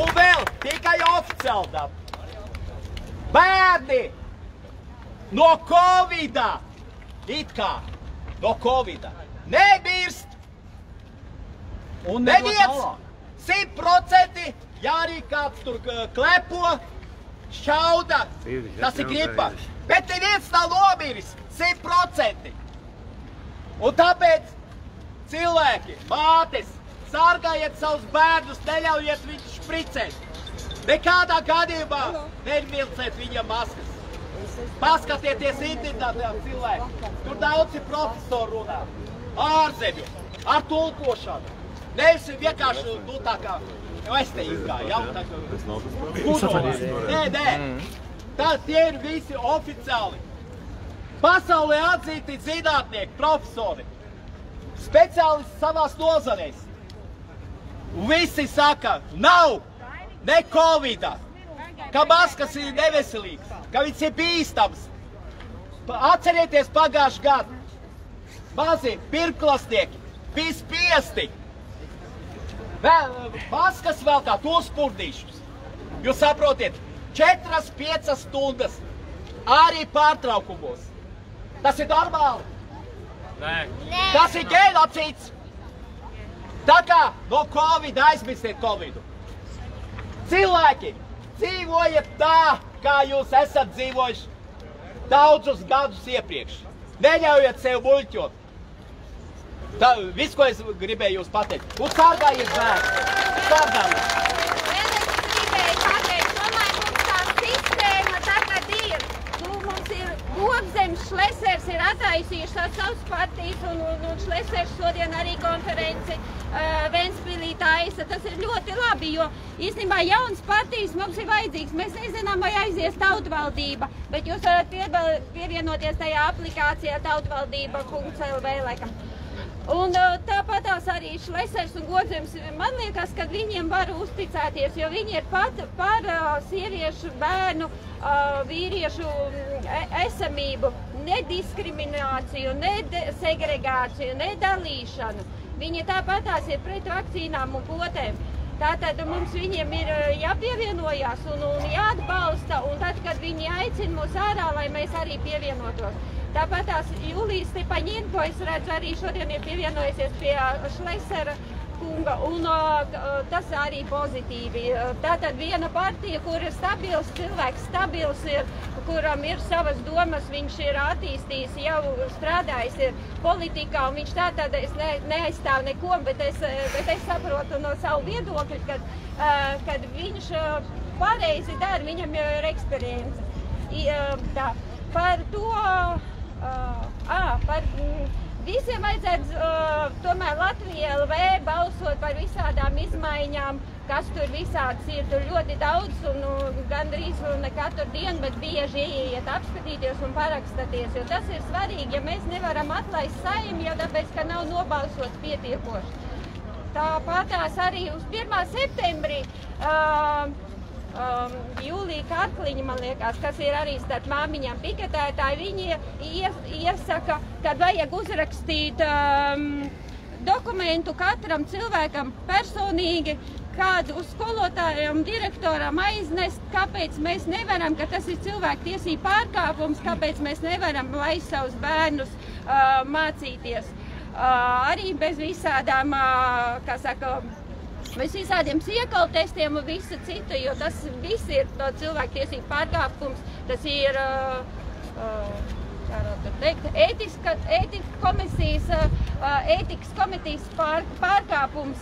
Un vēl tikai oficiāli dati. Bērni no Covida, it kā no Covida, nemirst. Un neviens 100%, ja arī kāds tur klepo, šauda, tas ir gripa. Bet neviens nav nomiris 100%. Un tāpēc cilvēki, mātes, sargājiet savus bērnus, neļaujiet viņus špricēt. Nekādā gadījumā nevilciet viņam maskas. Paskatieties internetā cilvēki. Tur daudz ir profesori runā. Ārzemju, ar tulkošanu. Nevis vienkārši, tā kā, es te izgāju, Nē. Tie ir visi oficiāli. Pasaulē atzīti zinātnieki, profesori, speciālisti savās nozarēs. Visi saka, nav ne Covida, ka maskas ir neveselīgas, ka viņas ir bīstams. Atcerieties pagājušu gadu. Mazi pirmklasnieki bija spiesti. Maskas vēl kā tos spurdīšus. Jūs saprotiet, 4-5 stundas arī pārtraukumos. Tas ir normāli? Nē. Tas ir genocīds. Tā kā no Covida aizmirstiet Covidu. Cilvēki, dzīvojiet tā, kā jūs esat dzīvojuši daudzus gadus iepriekš. Neļaujiet sev muļķot. Viss, ko es gribēju jūs pateikt. Un sargājiet bērnu. Sargājiet. Vēl es gribēju pateikt, tomēr mums tā sistēma tagad ir. Mums ir Lokzems, Šlesers ir attaisījuši savas partijas un Šlesers šodien arī konferenci Ventspilī taisa. Tas ir ļoti labi, jo īstenībā jaunas partijas mums ir vajadzīgs. Mēs nezinām, vai aizies tautvaldība, bet jūs varat pievienoties tajā aplikācijā tautvaldība.lv laikam. Un tāpatās arī Šlesers un Godzems, man liekas, ka viņiem var uzticēties, jo viņi ir par sieviešu, bērnu, vīriešu esamību, nediskrimināciju, nesegregāciju, nedalīšanu. Viņi tāpatās ir pret vakcīnām un potēm. Tātad mums viņiem ir jāpievienojās un jāatbalsta, un tad, kad viņi aicina mūs ārā, lai mēs arī pievienotos. Tāpat tās Julija Stepaņenko, es redzu, arī šodien ir pievienojusies pie Šlesera kunga, un tas arī pozitīvi. Tātad viena partija, kur ir stabils cilvēks, stabils ir, kuram ir savas domas, viņš ir attīstījis, jau strādājis ir politikā, un viņš tātad, es neaizstāvu neko, bet es saprotu no savu viedokļu, kad viņš pareizi dara, viņam jau ir eksperience. Par to, par visiem vajadzētu tomēr Latvija LV balsot par visādām izmaiņām, kas tur visāds ir. Tur ļoti daudz un gandrīz ne katru dienu, bet bieži ieiet apskatīties un parakstaties, jo tas ir svarīgi, ja mēs nevaram atlaist Saeimu, jo tāpēc, ka nav nobalsots pietiekoši. Tāpatās arī uz 1. septembrī Jūlija Karkliņa, man liekas, kas ir arī starp māmiņām piketētāji, viņi iesaka, ka vajag uzrakstīt dokumentu katram cilvēkam personīgi, kādu uz skolotājiem, direktoram aiznest, kāpēc mēs nevaram, ka tas ir cilvēktiesību pārkāpums, kāpēc mēs nevaram laist savus bērnus mācīties. Arī bez visādām, kā saka, bez visādiem siekalu testiem un visu citu, jo tas viss ir cilvēktiesību pārkāpums, tas ir, ētikas komisijas pārkāpums,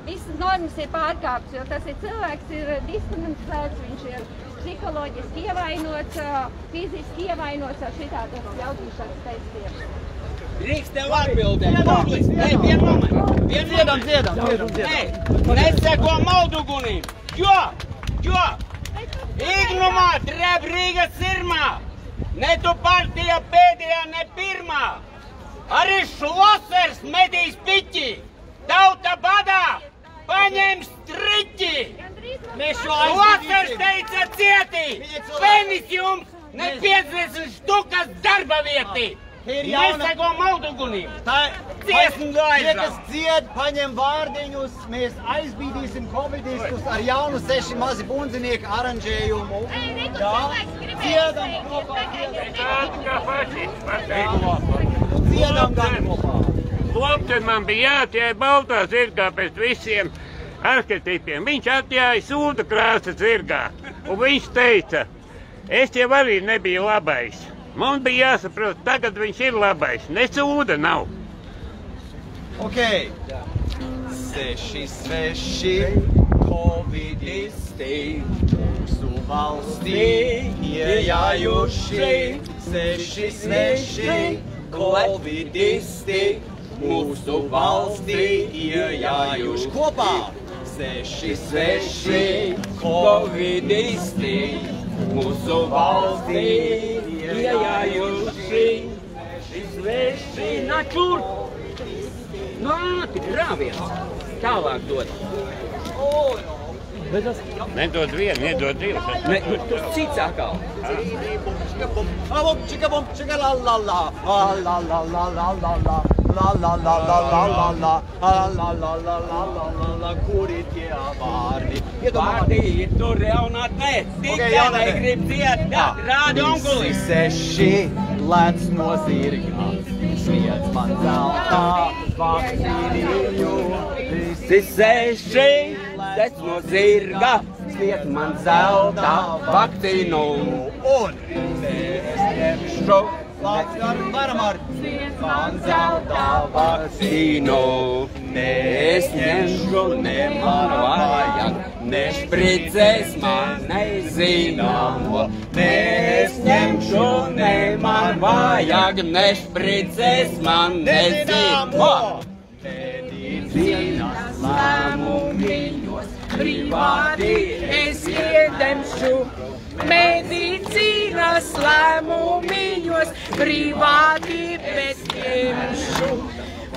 visas normas ir pārkāpts, jo tas ir cilvēks, ir diskriminēts, viņš ir psiholoģiski ievainots, fiziski ievainots ar šitādas ļaudīšanas testiem. Drīkst tev atbildēt, publiski, Dziedam. Neseko maldugunim, jo, ignumā drēb Rīgas sirmā, ne tu partija pēdējā, ne pirmā. Arī Šlosers medīs piķi, tauta badā, paņem striķi. Šlosers teica cietī, penis jums, ne 50 štukas darba vietī. Neseko maldugunim, ciesmu gaisā. Tie, kas dzied, paņem vārdiņus, mēs aizbīdīsim covidistus ar jaunu 6 mazi bundzinieki aranžējumu. Dziedam kopā, dziedam gan kopā. Lopcen man bija jāatjāja baltā zirgā pēc visiem arketipiem. Viņš atjāja sūda krāsa zirgā, un viņš teica, es jau arī nebiju labais. Mums bija jāsaprot, tagad viņš ir labais, ne sūda nav. Ok. 6 sveši covidisti mūsu valstī iejājuši. 6 sveši covidisti mūsu valstī iejājuši. Kopā! 6 sveši covidisti mūsu valstī iejājuši. Sveši, načur! Nāti, grāviens! Tālāk dod. Nedod vienu, nedod divus. Tas cits atkal. Čikabum, čika la la la, la la la la la la la. La la la la la la la, la la la la la la, kuri tie vārdi? Vārdi tur jaunāt ne, tikai negrib dzied, rādi onkuli. Visi 6 lēc no zirgā, sniedz man zeltā vakcīnu. Visi 6 lēc no zirgā, sniedz man zeltā vakcīnu. Un es ņemšu varam ar man zeltā vakcīnu. Es ņemšu, ne man vajag, ne špricēs man nezināmo. Es ņemšu, ne man vajag, ne špricēs man nezināmo. Medicīnas lēmumiņos privāti es iedemšu. Medicīnas lēmumiņos privāti es ņemšu.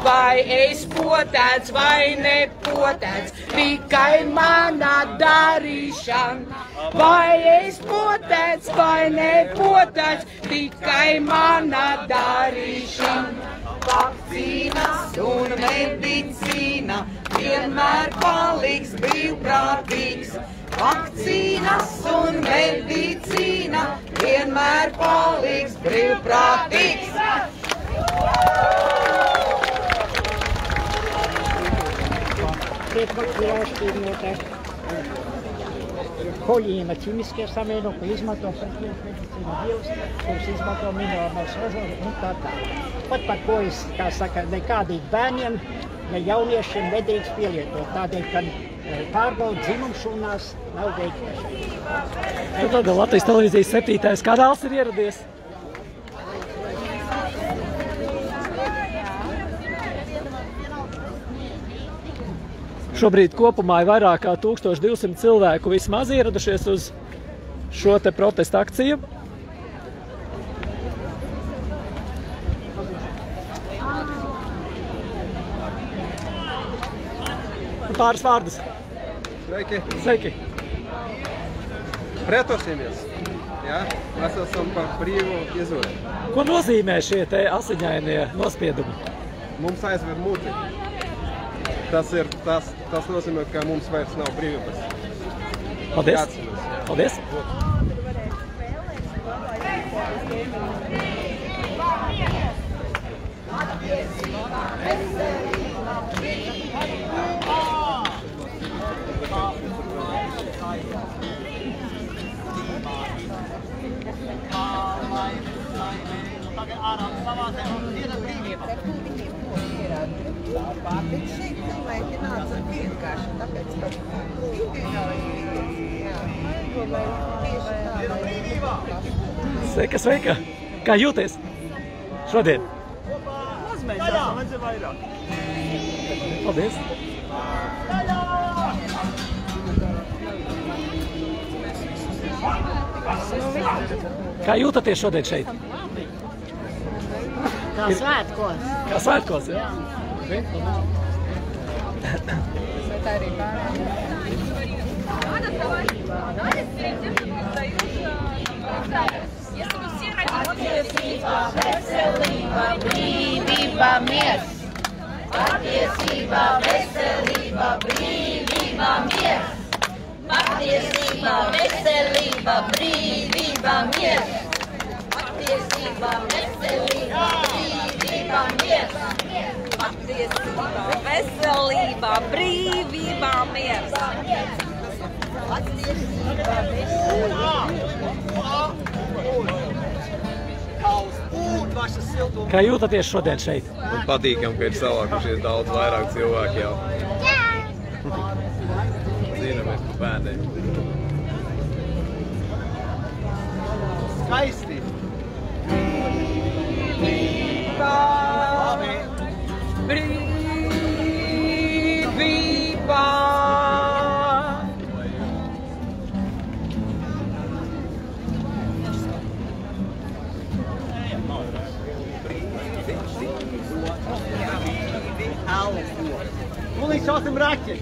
vai es potēts vai nepotēts, tikai mana darīšana. Vai es potēts vai nepotēts, tikai mana darīšana. Vakcīnas un medicīna vienmēr paliks brīvprātīgs. Vakcīnas un medicīna vienmēr paliks brīvprātīgs. Koļīna ķīmiskie savienojumi, ko izmanto medicīna vielas, kuras izmanto minerālās ražotnes un tā tā. Pat par ko es, kā saka, nekādīgi bērniem, ne jauniešiem nedrīkst pielietot, tādēļ, ka pārbauda dzimumšūnās nav veikta. Tad Latvijas televīzijas 7. kanāls ir ieradies. Šobrīd kopumā ir vairāk kā 1200 cilvēku vismaz ieradušies uz šo te protesta akciju. Pāris vārdus. Sveiki! Sveiki! Pretosimies! Jā, mēs esam par brīvu izvēli. Ko nozīmē šie te asiņainie nospiedumi? Mums aizver muti. Tas nozīmē, ka mums vairs nav brīvības. Paldies! Paldies! Bet šeit cilvēki nāca vienkārši, tāpēc, ka Sveika, sveika! Kā jūties šodien? Mazmēģinām, vajadzēja vairāk. Paldies! Kā jūtaties šodien šeit? Kā svētkos. Kā svētkos, jā? Tā arī Patiesība, veselība, brīvība, miers. Patiesība, veselība, brīvība, miers. Patiesība, veselība, brīvība, miers. Patiesība, veselība, brīvība, miers. Patiesība, veselība, brīvība, miers. Patiesība, Kā jūtaties šodien šeit? Man patīkam, ka ir savākušies daudz vairāk cilvēki jau. Cīnamies par bērniem. Skaisti! Brīvība! Tūlīt šausim raķi!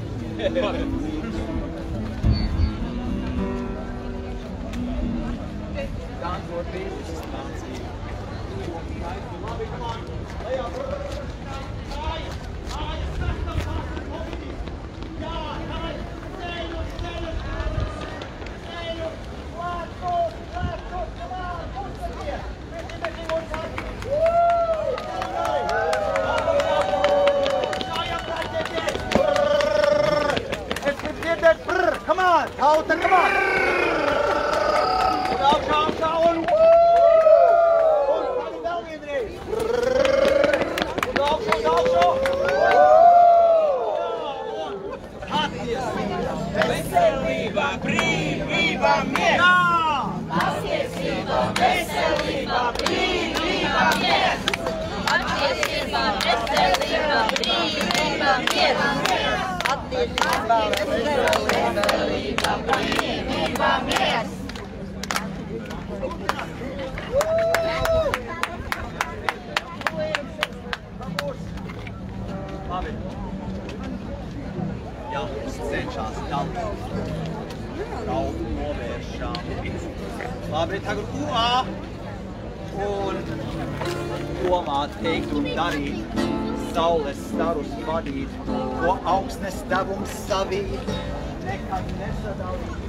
Come on, Tauta, come on! Augšā, un woo! Un vēl vienreiz! Un augšā! Veselība, brīvība, miers! Patiesība, veselība, brīvība, miers! Patiesība, veselība, brīvība, miers! Patiesība, veselība, brīvība, miers! kas cenšas dalīt tautu novēršanu. Labi, tagad UA un domāt, teikt un darīt, saules starus vadīt, ko augsnes devums savīt, nekad nesadalīt.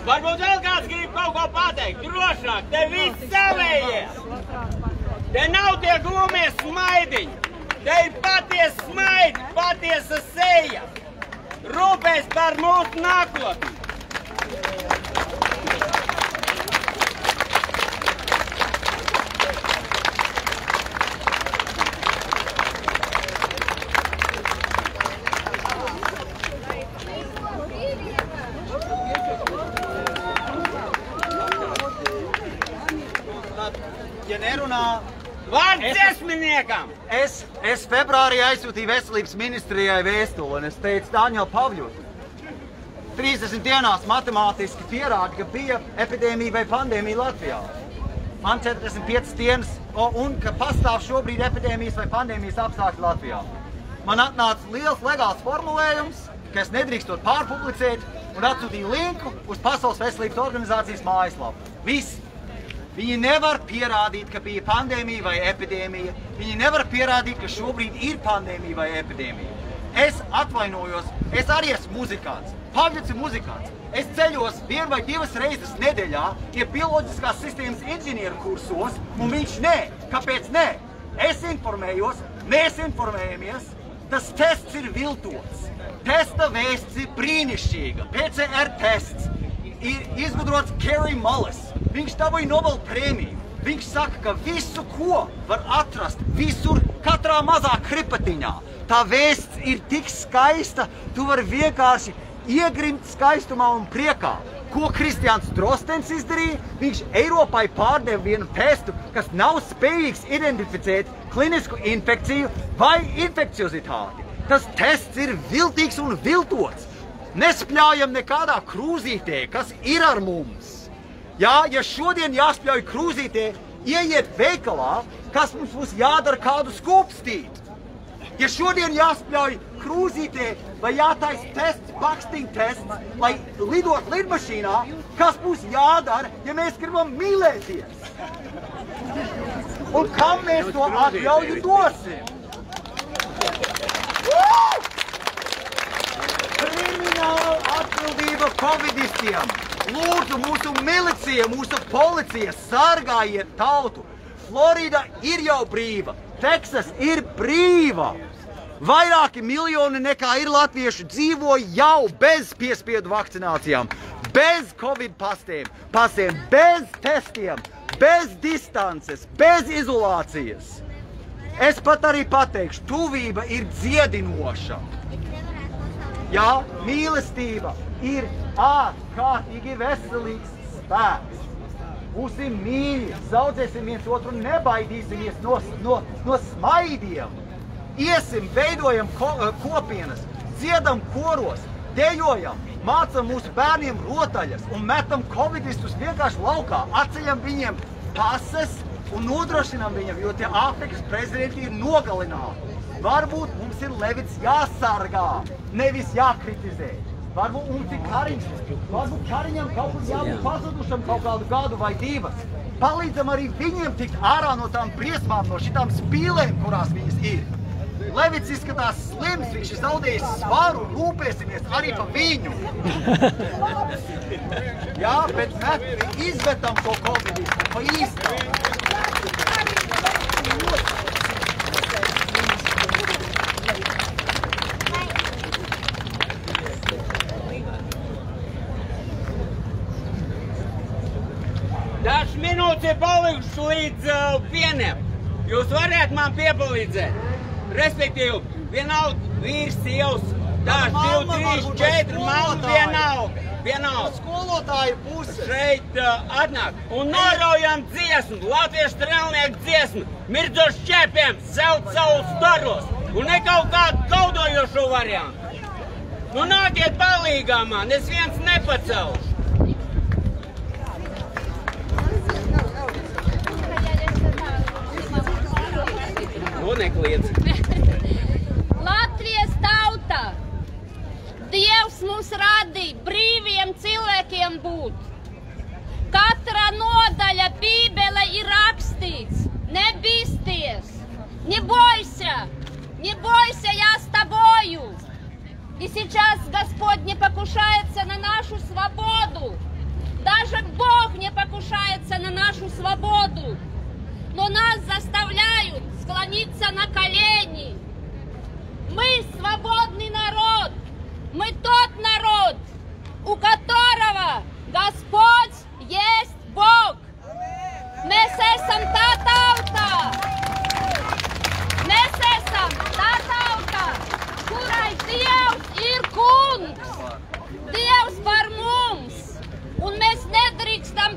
Varbūt vēl kāds grib kaut ko pateikt, drošāk, te viss savējie. Te nav tie glumie smaidiņi, te ir patiesa smaidi, patiesa seja. Rūpēs par mūsu nākotni. Ja nerunā... Vārds dziesminiekam! Es februārī aizsūtīju veselības ministrijai vēstuli, un es teicu Dāņel Pavļotu. 30 dienās matemātiski pierāda, ka bija epidēmija vai pandēmija Latvijā. Man 45 dienas, un ka pastāv šobrīd epidēmijas vai pandēmijas apstākļi Latvijā. Man atnāca liels legāls formulējums, ka es nedrīkstot pārpublicēt, un atsūtīju linku uz Pasaules veselības organizācijas mājaslapu. Viss. Viņi nevar pierādīt, ka bija pandēmija vai epidēmija. Viņi nevar pierādīt, ka šobrīd ir pandēmija vai epidēmija. Es atvainojos, es arī esmu muzikants. Pavļots ir muzikants. Es ceļos 1 vai 2 reizes nedēļā, ir bioloģiskās sistēmas inženieru kursos, un viņš nē. Kāpēc nē? Es informējos, mēs informējamies, tas tests ir viltots. Testa vēsts ir brīnišķīga. PCR tests ir izgudrots Kerry Mullis. Viņš dabūja Nobel prēmiju. Viņš saka, ka visu, ko var atrast visur, katrā mazā kripatiņā. Tā vēsts ir tik skaista, tu vari vienkārši iegrimt skaistumā un priekā. Ko Kristians Drostens izdarīja? Viņš Eiropai pārdeva vienu testu, kas nav spējīgs identificēt klinisku infekciju vai infekciozitāti. Tas tests ir viltīgs un viltots. Nespļājam nekādā krūzītē, kas ir ar mums. Jā, ja šodien jāspļauj krūzītē, ieiet veikalā, kas mums būs jādara kādu skūpstīt. Ja šodien jāspļauj krūzītē vai jātais tests, baksting tests, lai lidot lidmašīnā, kas būs jādara, ja mēs gribam mīlēties? Un kam mēs to atļauju dosim? Krimināla atbildība covidistiem. Lūdzu, mūsu milicija, mūsu policija, sargājiet tautu. Florida ir jau brīva, Teksas ir brīva. Vairāki miljoni nekā ir latviešu dzīvo jau bez piespiedu vakcinācijām, bez covid pasiem, bez testiem, bez distances, bez izolācijas. Es pat arī pateikšu, tuvība ir dziedinoša. Jā, mīlestība ir ārkārtīgi veselīgs spēks. Būsim mīļi, saudzēsim viens otru, nebaidīsimies no smaidiem. Iesim, veidojam kopienas, dziedam koros, dejojam, mācam mūsu bērniem rotaļas un metam covidistus vienkārši laukā, atceļam viņiem pases un nodrošinām viņam, jo tie Āfrikas prezidenti ir nogalināti. Varbūt mums ir Levits jāsargā, nevis jākritizē. Varbūt mums ir Kariņš, varbūt Kariņam kaut kur jābūt pazudušam kaut kādu gadu vai divas. Palīdzam arī viņiem tikt ārā no tām briesmām, no šitām spīlēm, kurās viņas ir. Levits izskatās slims, viņš ir zaudējis svaru, rūpēsimies arī pa viņu. Jā, bet mēs izmetam to covidismu pa īstam. Dažs minūtes ir palikušas līdz vieniem. Jūs varētu man piepalīdzēt. Respektīvi, vienalga vīrs, sievas, dažs, 2, 3, 4, mamma, vienalga. Skolotāju puse. Šeit atnāk un noraujam dziesmu, latviešu strēlnieku dziesmu, mirdzošs čepiem, celt savus staros un ne kaut kādu kaudojošo variantu. Nu nākiet palīgā man, es viens nepacelšu. Nekliedz. Latvijas tauta! Dievs mums radīja brīviem cilvēkiem būt. Katra nodaļa Bībele ir rakstīts. Nebīsties! Не бойся! Не бойся, я с тобою! И сейчас Господь не покушается на нашу свободу. Даже Бог не покушается на нашу свободу. Но нас заставляют склониться на колени. Мы свободный народ. Мы тот народ, у которого Господь есть Бог. Mēs esam tā tauta. Mēs esam tā tauta, kurai Dievs ir kungs. Dievs par mums. Un mēs nedrīkstam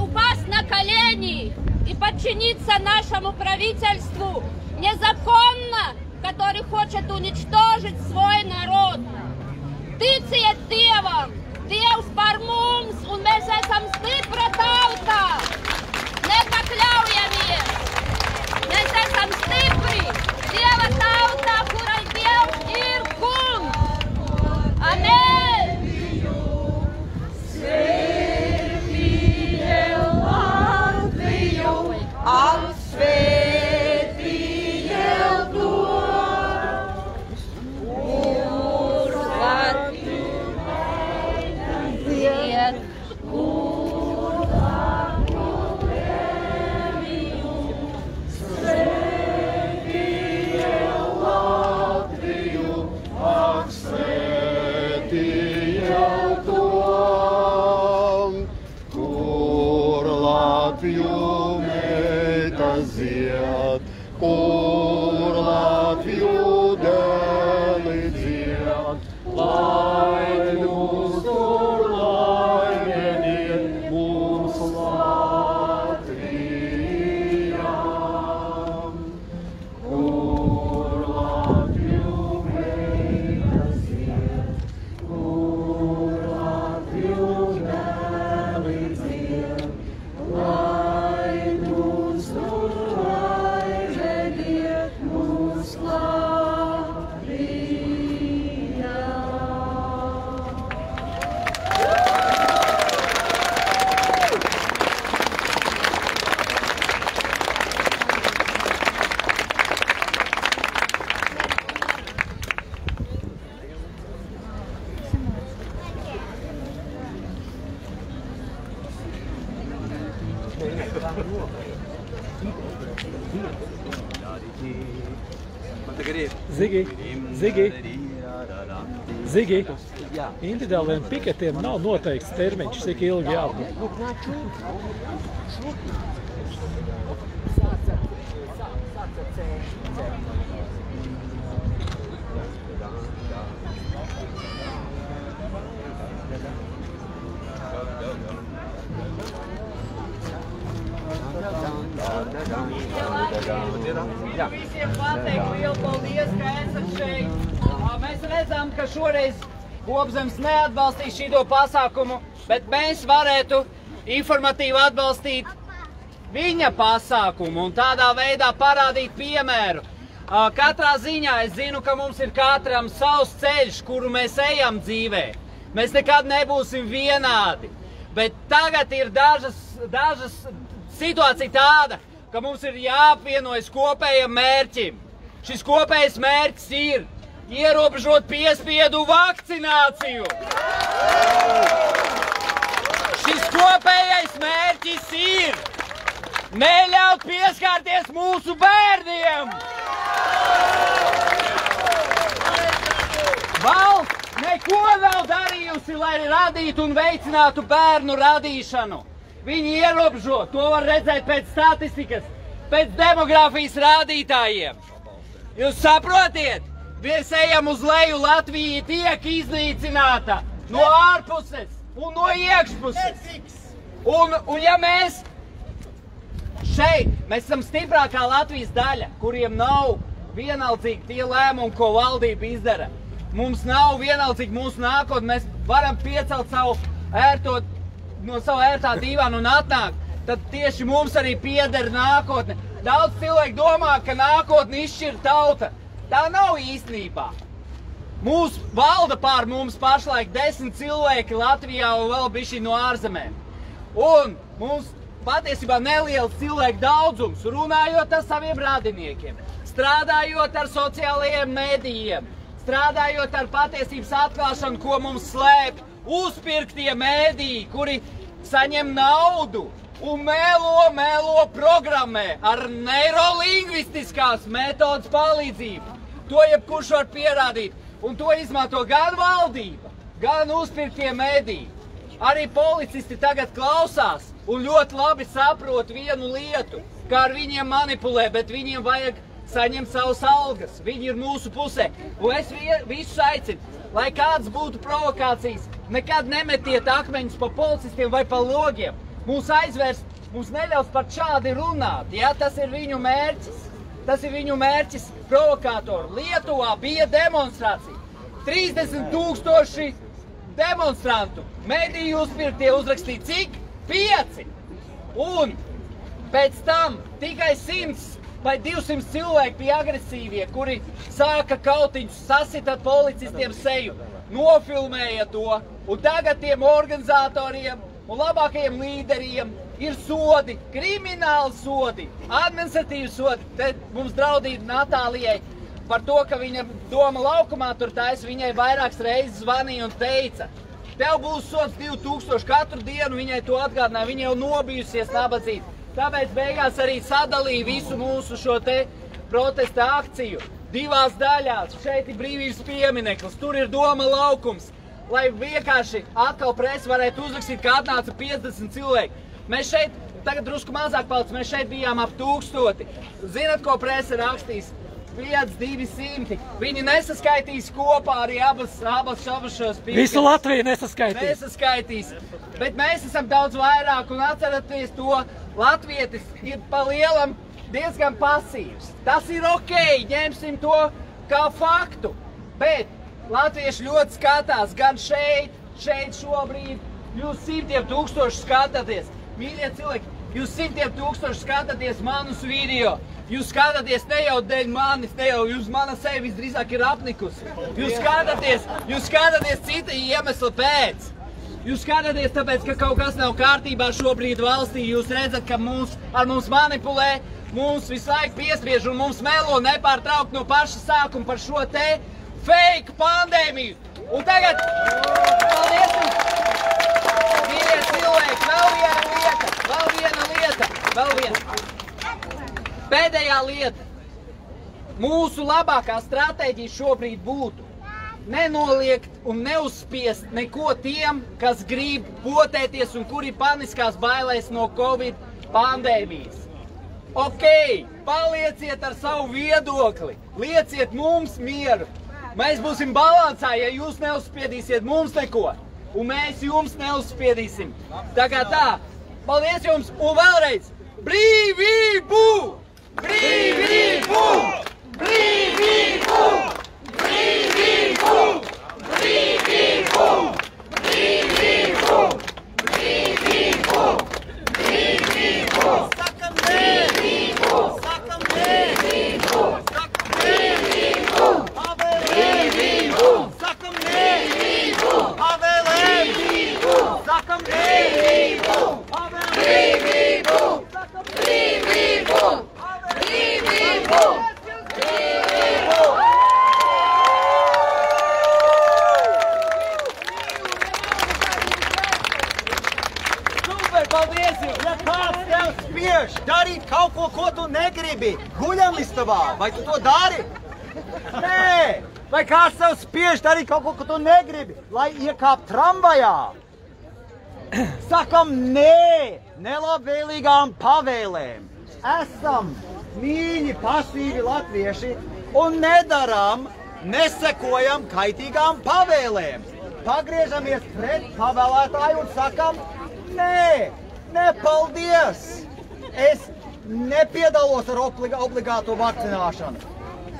упасть на колени и подчиниться нашему правительству незаконно, который хочет уничтожить свой народ. Ticiet Dievam! Dievs par mums, un mēs esam stipra tauta! Nepakļaujamies! Mēs esam stipri! Dieva tauta, kurai Dievs ir kungs! Amen! Kur Latviju dēli dzied, lai mūs tur laimeniet mums Latvijā. Kur Latviju meitas iet, kur Latviju dēli dzied, lai mūs tur Zigi, individuāliem piketiem nav noteikts termiņš, cik ilgi jābūt. Visiem pateikt lielu paldies, ka esat šeit. Mēs redzam, ka šoreiz Kopzemes neatbalstīs šito pasākumu, bet mēs varētu informatīvi atbalstīt viņa pasākumu un tādā veidā parādīt piemēru. Katrā ziņā es zinu, ka mums ir katram savs ceļš, kuru mēs ejam dzīvē. Mēs nekad nebūsim vienādi, bet tagad ir dažas situācija tāda, ka mums ir jāapvienojas kopējam mērķim. Šis kopējais mērķis ir ierobežot piespiedu vakcināciju. Šis kopējais mērķis ir neļaut pieskārties mūsu bērniem. Valsts neko nav darījusi, lai radītu un veicinātu bērnu radīšanu. Viņi ierobežo, to var redzēt pēc statistikas, pēc demogrāfijas rādītājiem. Jūs saprotiet, mēs ejam uz leju, Latvija tiek iznīcināta no ārpuses un no iekšpuses. Un ja mēs šeit, mēs esam stiprākā Latvijas daļa, kuriem nav vienaldzīgi tie lēmumi, ko valdība izdara. Mums nav vienaldzīgi mūsu nākotne, mēs varam piecelt no savu ērtā dīvānu un atnākt, tad tieši mums arī pieder nākotne. Daudz cilvēku domā, ka nākotni izšķir tauta. Tā nav īstenībā. Mūs valda pār mums pašlaik 10 cilvēki Latvijā un vēl bišķi no ārzemēm. Un mums patiesībā neliels cilvēku daudzums, runājot ar saviem radiniekiem, strādājot ar sociālajiem medijiem, strādājot ar patiesības atklāšanu, ko mums slēp uzpirktie mēdīji, kuri saņem naudu un melo programmē ar neirolingvistiskās metodas palīdzību. To jebkurš var pierādīt, un to izmanto gan valdība, gan uzpirktie mēdīji. Arī policisti tagad klausās un ļoti labi saprot vienu lietu, kā ar viņiem manipulē, bet viņiem vajag saņemt savus algas. Viņi ir mūsu pusē. Un es visus aicinu, lai kāds būtu provokācijas, nekad nemetiet akmeņus pa policistiem vai pa logiem. Mūs aizvērst, mums neļaus pat šādi runāt. Ja? Tas ir viņu mērķis. Tas ir viņu mērķis provokātori. Lietuvā bija demonstrācija. 30 000 demonstrantu. Mediji uzpirktie uzrakstīja cik? 5. Un pēc tam tikai 100 vai 200 cilvēki bija agresīvie, kuri sāka kautiņus sasitat policistiem seju, nofilmēja to, un tagad tiem organizatoriem un labākajiem līderiem ir sodi, krimināli sodi, administratīvi sodi. Te mums draudīja Natālijai par to, ka viņa doma laukumā tur taisa, viņai vairākas reizes zvanīja un teica, tev būs sods 2000 katru dienu, viņai to atgādināja, viņa jau nobijusies nabadzība. Tāpēc beigās arī sadalīja visu mūsu šo te protesta akciju divās daļās. Šeit ir brīvības piemineklis, tur ir doma laukums, lai vienkārši atkal presi varētu uzrakstīt, ka atnāca 50 cilvēki. Mēs šeit, tagad drusku mazāk palic, mēs šeit bijām ap 1000. Zinat, ko presa rakstīs? 500–200. Viņi nesaskaitīs kopā arī abas šos pīkļus. Visu Latviju nesaskaitīs. Nesaskaitīs. Bet mēs esam daudz vairāk un atceraties to, latvietis ir pa lielam diezgan pasīvs. Tas ir ok, ņemsim to kā faktu. Bet latvieši ļoti skatās gan šeit šobrīd. Jūs 100 000 skatāties. Mīļie cilvēki, jūs 100 000 skatāties manus video. Jūs skatāties ne jau dēļ manis, ne jau jūs mana seja visdrīzāk ir apnikusi. Jūs skatāties cita iemesla pēc. Jūs skatāties tāpēc, ka kaut kas nav kārtībā šobrīd valstī. Jūs redzat, ka ar mums manipulē, mums visu laiku piespriež un mums melo nepārtraukt no paša sākuma par šo te fake pandēmiju. Un tagad, paldies jums, mīļie cilvēki, vēl viena. Pēdējā lieta. Mūsu labākā stratēģija šobrīd būtu nenoliegt un neuzspiest neko tiem, kas grib potēties un kuri paniskās bailēs no Covid pandēmijas. Ok, palieciet ar savu viedokli, lieciet mums mieru. Mēs būsim balansā, ja jūs neuzspiedīsiet mums neko, un mēs jums neuzspiedīsim. Tā kā tā, paldies jums, un vēlreiz, brīvību! Brīvību! Brīvību! Brīvību! Brīvību! Brīvību! Brīvību! Brīvību! Sakam brīvību! Sakam brīvību! Sakam brīvību! Brīvību! Sakam brīvību! Brīvību! Sakam brīvību! Brīvību! Sakam brīvību! Brīvību! Brīvību! spiež darīt kaut ko tu negribi guļamistabā? Vai tu to dari? Nē! Vai kāds tev spiež darīt kaut ko tu negribi, lai iekāp tramvajā? Sakam nē nelabvēlīgām pavēlēm. Esam mīļi, pasīvi latvieši un nesekojam kaitīgām pavēlēm. Pagriežamies pret pavēlētāju un sakam nē, paldies. Es nepiedalos ar obligāto vakcināšanu.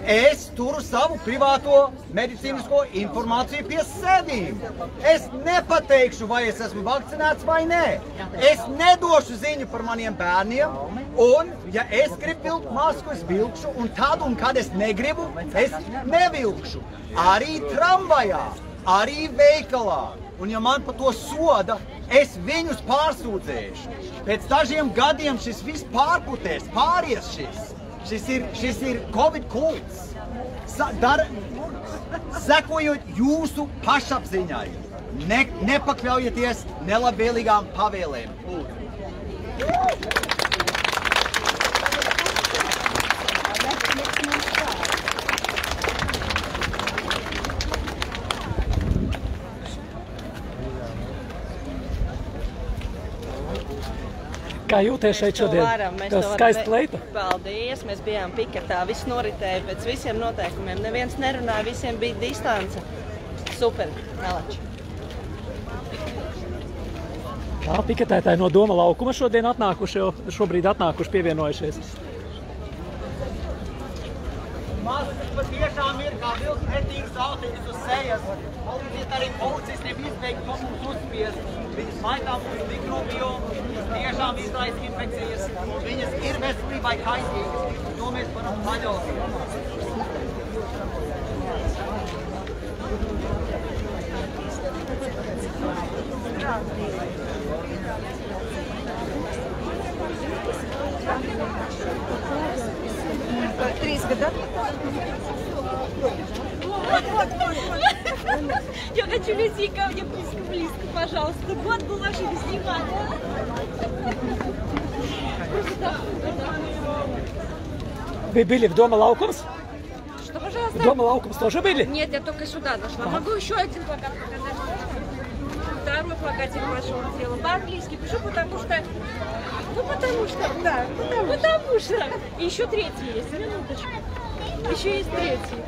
Es turu savu privāto medicīnisko informāciju pie sevīm. Es nepateikšu, vai es esmu vakcinēts vai nē. Es nedošu ziņu par maniem bērniem, un, ja es gribu vilkt masku, es vilkšu, un tad, un kad es negribu, es nevilkšu. Arī tramvajā, arī veikalā. Un, ja man par to soda, es viņus pārsūdzēšu. Pēc dažiem gadiem šis viss pārputēs, pāries šis. Šis ir Covid kults. Sekojot jūsu pašapziņai. Nepakļaujieties nelabvēlīgām pavēlēm. Kā jūties šeit šodien? Tas skaista kleita? Paldies, mēs bijām piketā, viss noritēja pēc visiem noteikumiem. Neviens nerunāja, visiem bija distance. Super, nelači. Tā piketētāji no Doma laukuma šodien šobrīd atnākuši pievienojušies. Maskas patiešām ir kā vilks netīras autiņas uz sejas. Palīdziet arī policistiem izbeigt to mums uzspiest. Viņas maitā mums mikrobiomu, viņas tiešām izraisa infekcijas, viņas ir veselībai kaitīgas. To mēs varam paļauties. Trīs gadu. Я хочу людей ко мне близко, пожалуйста. Вот был машину снимать. Вы были в Дома Лаукумс? Что, пожалуйста? В Дома Лаукумс тоже были? Нет, я только сюда дошла. Могу еще один плакат показать? Второй плакатик вашего дела. По-английски пишу, потому что... Ну, потому что. И еще третий есть. Минуточку. Еще есть третий.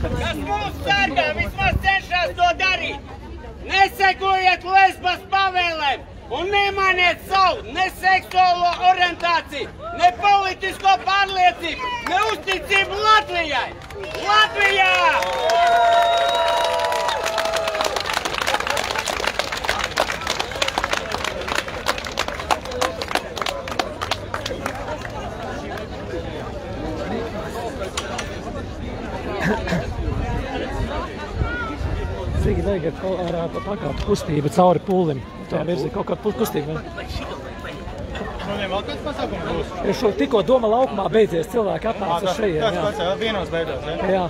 Kas mūs sargā, vismaz cenšas to darīt. Nesekojiet lesbas pavēlēm un nemainiet savu ne seksuālo orientāciju, ne politisko pārliecību, ne uzticību Latvijai. Latvijā! Zīgi vajag ar pakāpju kustību cauri pūlim. Tā virzi kaut kādu kustību. Šodien vēl kāds pasākums būs? Šo tikko Doma laukumā beidzies, cilvēki atnāca šeit. Kāds pats vienos beidzās, ja? Jā.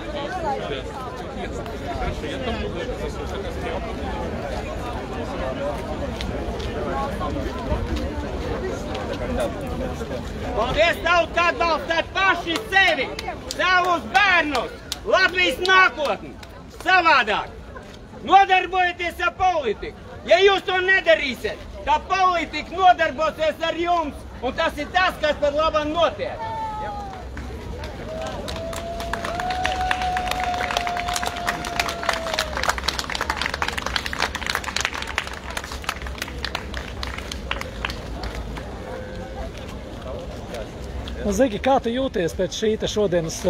Paldies tautu, ka atbalstāt paši sevi, savus bērnus, Latvijas nākotni, savādāk. Nodarbojieties ar politiku. Ja jūs to nedarīsiet, tā politika nodarbosies ar jums, un tas ir tas, kas par labam notiek. Zigi, kā tu jūties pēc šīta šodienas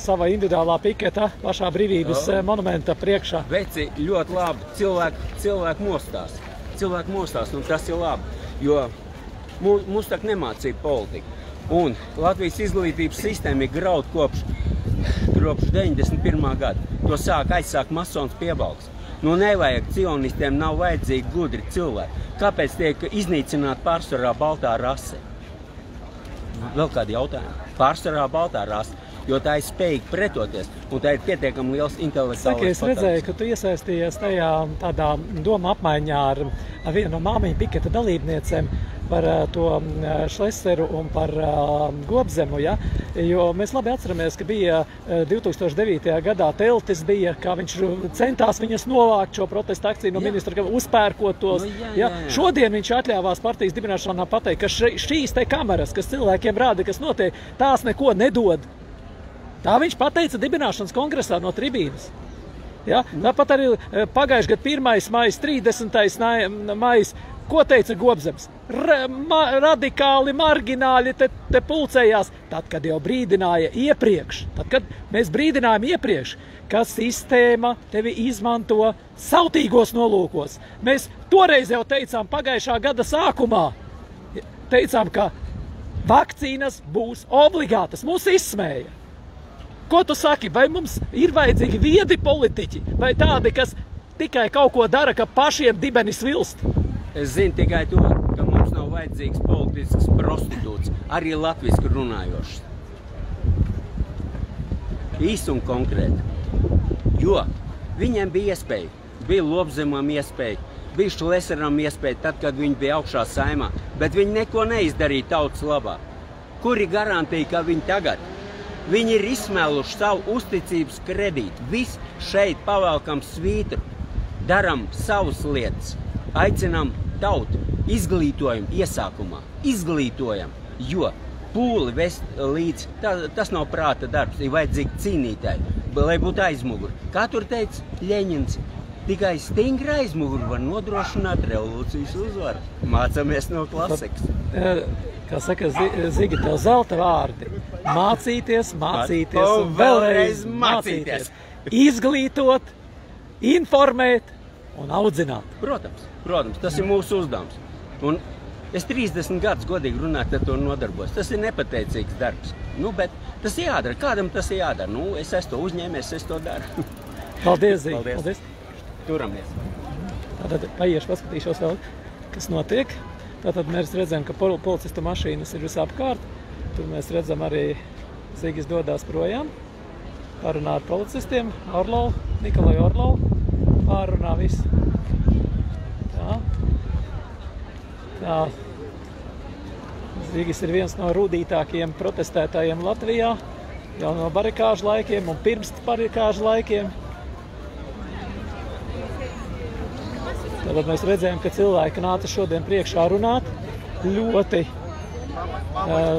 sava individuālā piketa pašā brīvības monumenta priekšā? Veci, ļoti labi. Cilvēki mostās. Cilvēki mostās, un tas ir labi, jo mūs tak nemācīja politika. Un Latvijas izglītības sistēma ir graut kopš 91. gada. To aizsāk masons Piebalgs. Nu nevajag, cionistiem nav vajadzīgi gudri cilvēki. Kāpēc tiek iznīcināta pārsvarā baltā rase? vēl kādi jautājumi? Pārsvarā baltā rasa, jo tā ir spējīga pretoties, un tā ir pietiekami liels intelektuāls Saki, es redzēju, ka tu iesaistījies tajā tādā doma apmaiņā ar vienu no Māmiņu piketa dalībniecēm par to Šleseru un par Gobzemu, ja? Jo mēs labi atceramies, ka bija 2009. gadā Teltis bija, kā viņš centās viņas novākt šo protestu akciju no ministra, uzpērkot tos. Ja? Šodien viņš atļāvās partijas dibināšanā pateikt, ka šīs te kameras, kas cilvēkiem rāda, kas notiek, tās neko nedod. Tā viņš pateica dibināšanas kongresā no tribīnas. Ja? Tāpat arī pagājuši gadu 1. maijs, 30. maijs, ko teica Gobzems? Radikāli, margināļi te pulcējās. Tad, kad jau brīdināja iepriekš, tad, kad mēs brīdinājām iepriekš, ka sistēma tevi izmanto sautīgos nolūkos. Mēs toreiz jau teicām pagājušā gada sākumā, teicām, ka vakcīnas būs obligātas. Mūs izsmēja. Ko tu saki? Vai mums ir vajadzīgi viedi politiķi? Vai tādi, kas tikai kaut ko dara, ka pašiem dibeni svilst? Es zinu tikai to, ka mums nav vajadzīgs politisks prostitūts, arī latviski runājošs. Īsti un konkrēti. Jo viņiem bija iespēja, bija Lobzemam iespēja, bija Šleseram iespēja tad, kad viņi bija augšā Saeimā, bet viņi neko neizdarīja tautas labā. Kuri garantēja, ka viņi tagad? Viņi ir izsmēluši savu uzticības kredītu. Viss šeit pavelkam svītru, daram savas lietas. Aicinām tautu, izglītojam iesākumā, izglītojam, jo pūli vest līdz, tas nav prāta darbs, ir vajadzīgi cīnītāji, lai būtu aizmuguri. Kā tur teica Ļeņins, tikai stingri aizmuguri var nodrošināt revolūcijas uzvaru. Mācāmies no klasikas. Kā saka Zigi, tev zelta vārdi. Mācīties, mācīties un vēlreiz mācīties. Izglītot, informēt un audzināt. Protams, tas ir mūsu uzdevums. Un es 30 gadus godīgi runāt ar to nodarbos. Tas ir nepateicīgs darbs. Nu, bet tas jādara. Kādam tas jādara? Nu, es esmu to uzņēmies, es to daru. Paldies, Zīgi. Paldies. Turamies. Tātad paiešu, paskatīšos vēl, kas notiek. Tātad mēs redzam, ka policistu mašīnas ir visapkārt. Tur mēs redzam arī Zigis dodās projām. Pārunā ar policistiem. Orlovu, Nikolaju Orlovu. Pārunā viss. Tā. Zigis ir viens no rūdītākajiem protestētājiem Latvijā, jau no barikāžu laikiem un pirms barikāžu laikiem. Tātad mēs redzējām, ka cilvēki nāca šodien priekšā runāt. Ļoti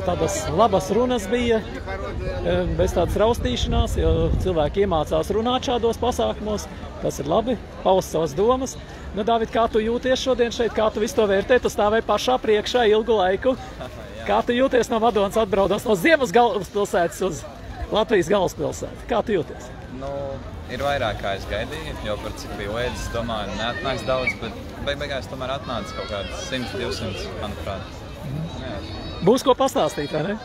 tādas labas runas bija, bez tādas raustīšanās, jo cilvēki iemācās runāt šādos pasākumos. Tas ir labi, paust savas domas. Nu, Dāvid, kā tu jūties šodien šeit? Kā tu visu to vērtē? Tu stāvēji pašā priekšā ilgu laiku. Kā tu jūties no Madonas atbraudās no Ziemas galvaspilsētas uz Latvijas galvaspilsētu? Kā tu jūties? Nu, ir vairāk kā es gaidīju, jo par cik bija lietas, domāju, neatnāks daudz, bet beigās tomēr atnāca kaut kāds 100-200, manuprāt. Būs ko pastāstīt, vai ne?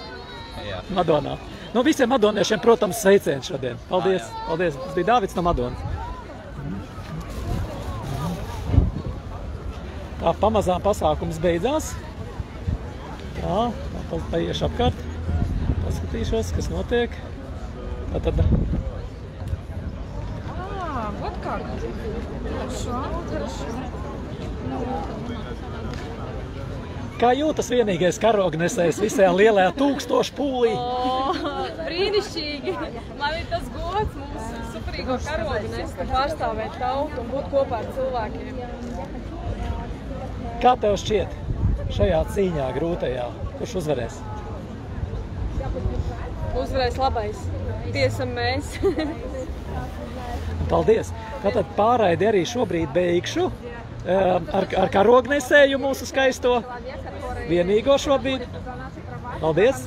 Jā. Madonā. Nu, visiem madoniešiem, protams, sveiciens šodien. Paldies. Paldies. Tas bija Dāvids no Madonas. Tā pamazām pasākums beidzās. Tā paiešu apkārt. Paskatīšos, kas notiek. Tātad. Вот как? Хорошо, хорошо. Kā jūtas vienīgais karognesējs visajā lielajā 1000 pūlī? Brīnišķīgi! Man ir tas gods mums superīgo karognestu pārstāvēt tautu un būt kopā ar cilvēkiem. Kā tev šķiet šajā cīņā grūtajā? Kurš uzvarēs? Uzvarēs labais. Tiesam mēs. Paldies! Tātad pārraidi arī šobrīd beigšu ar karognesēju mūsu skaisto vienīgo šobrīd. Paldies!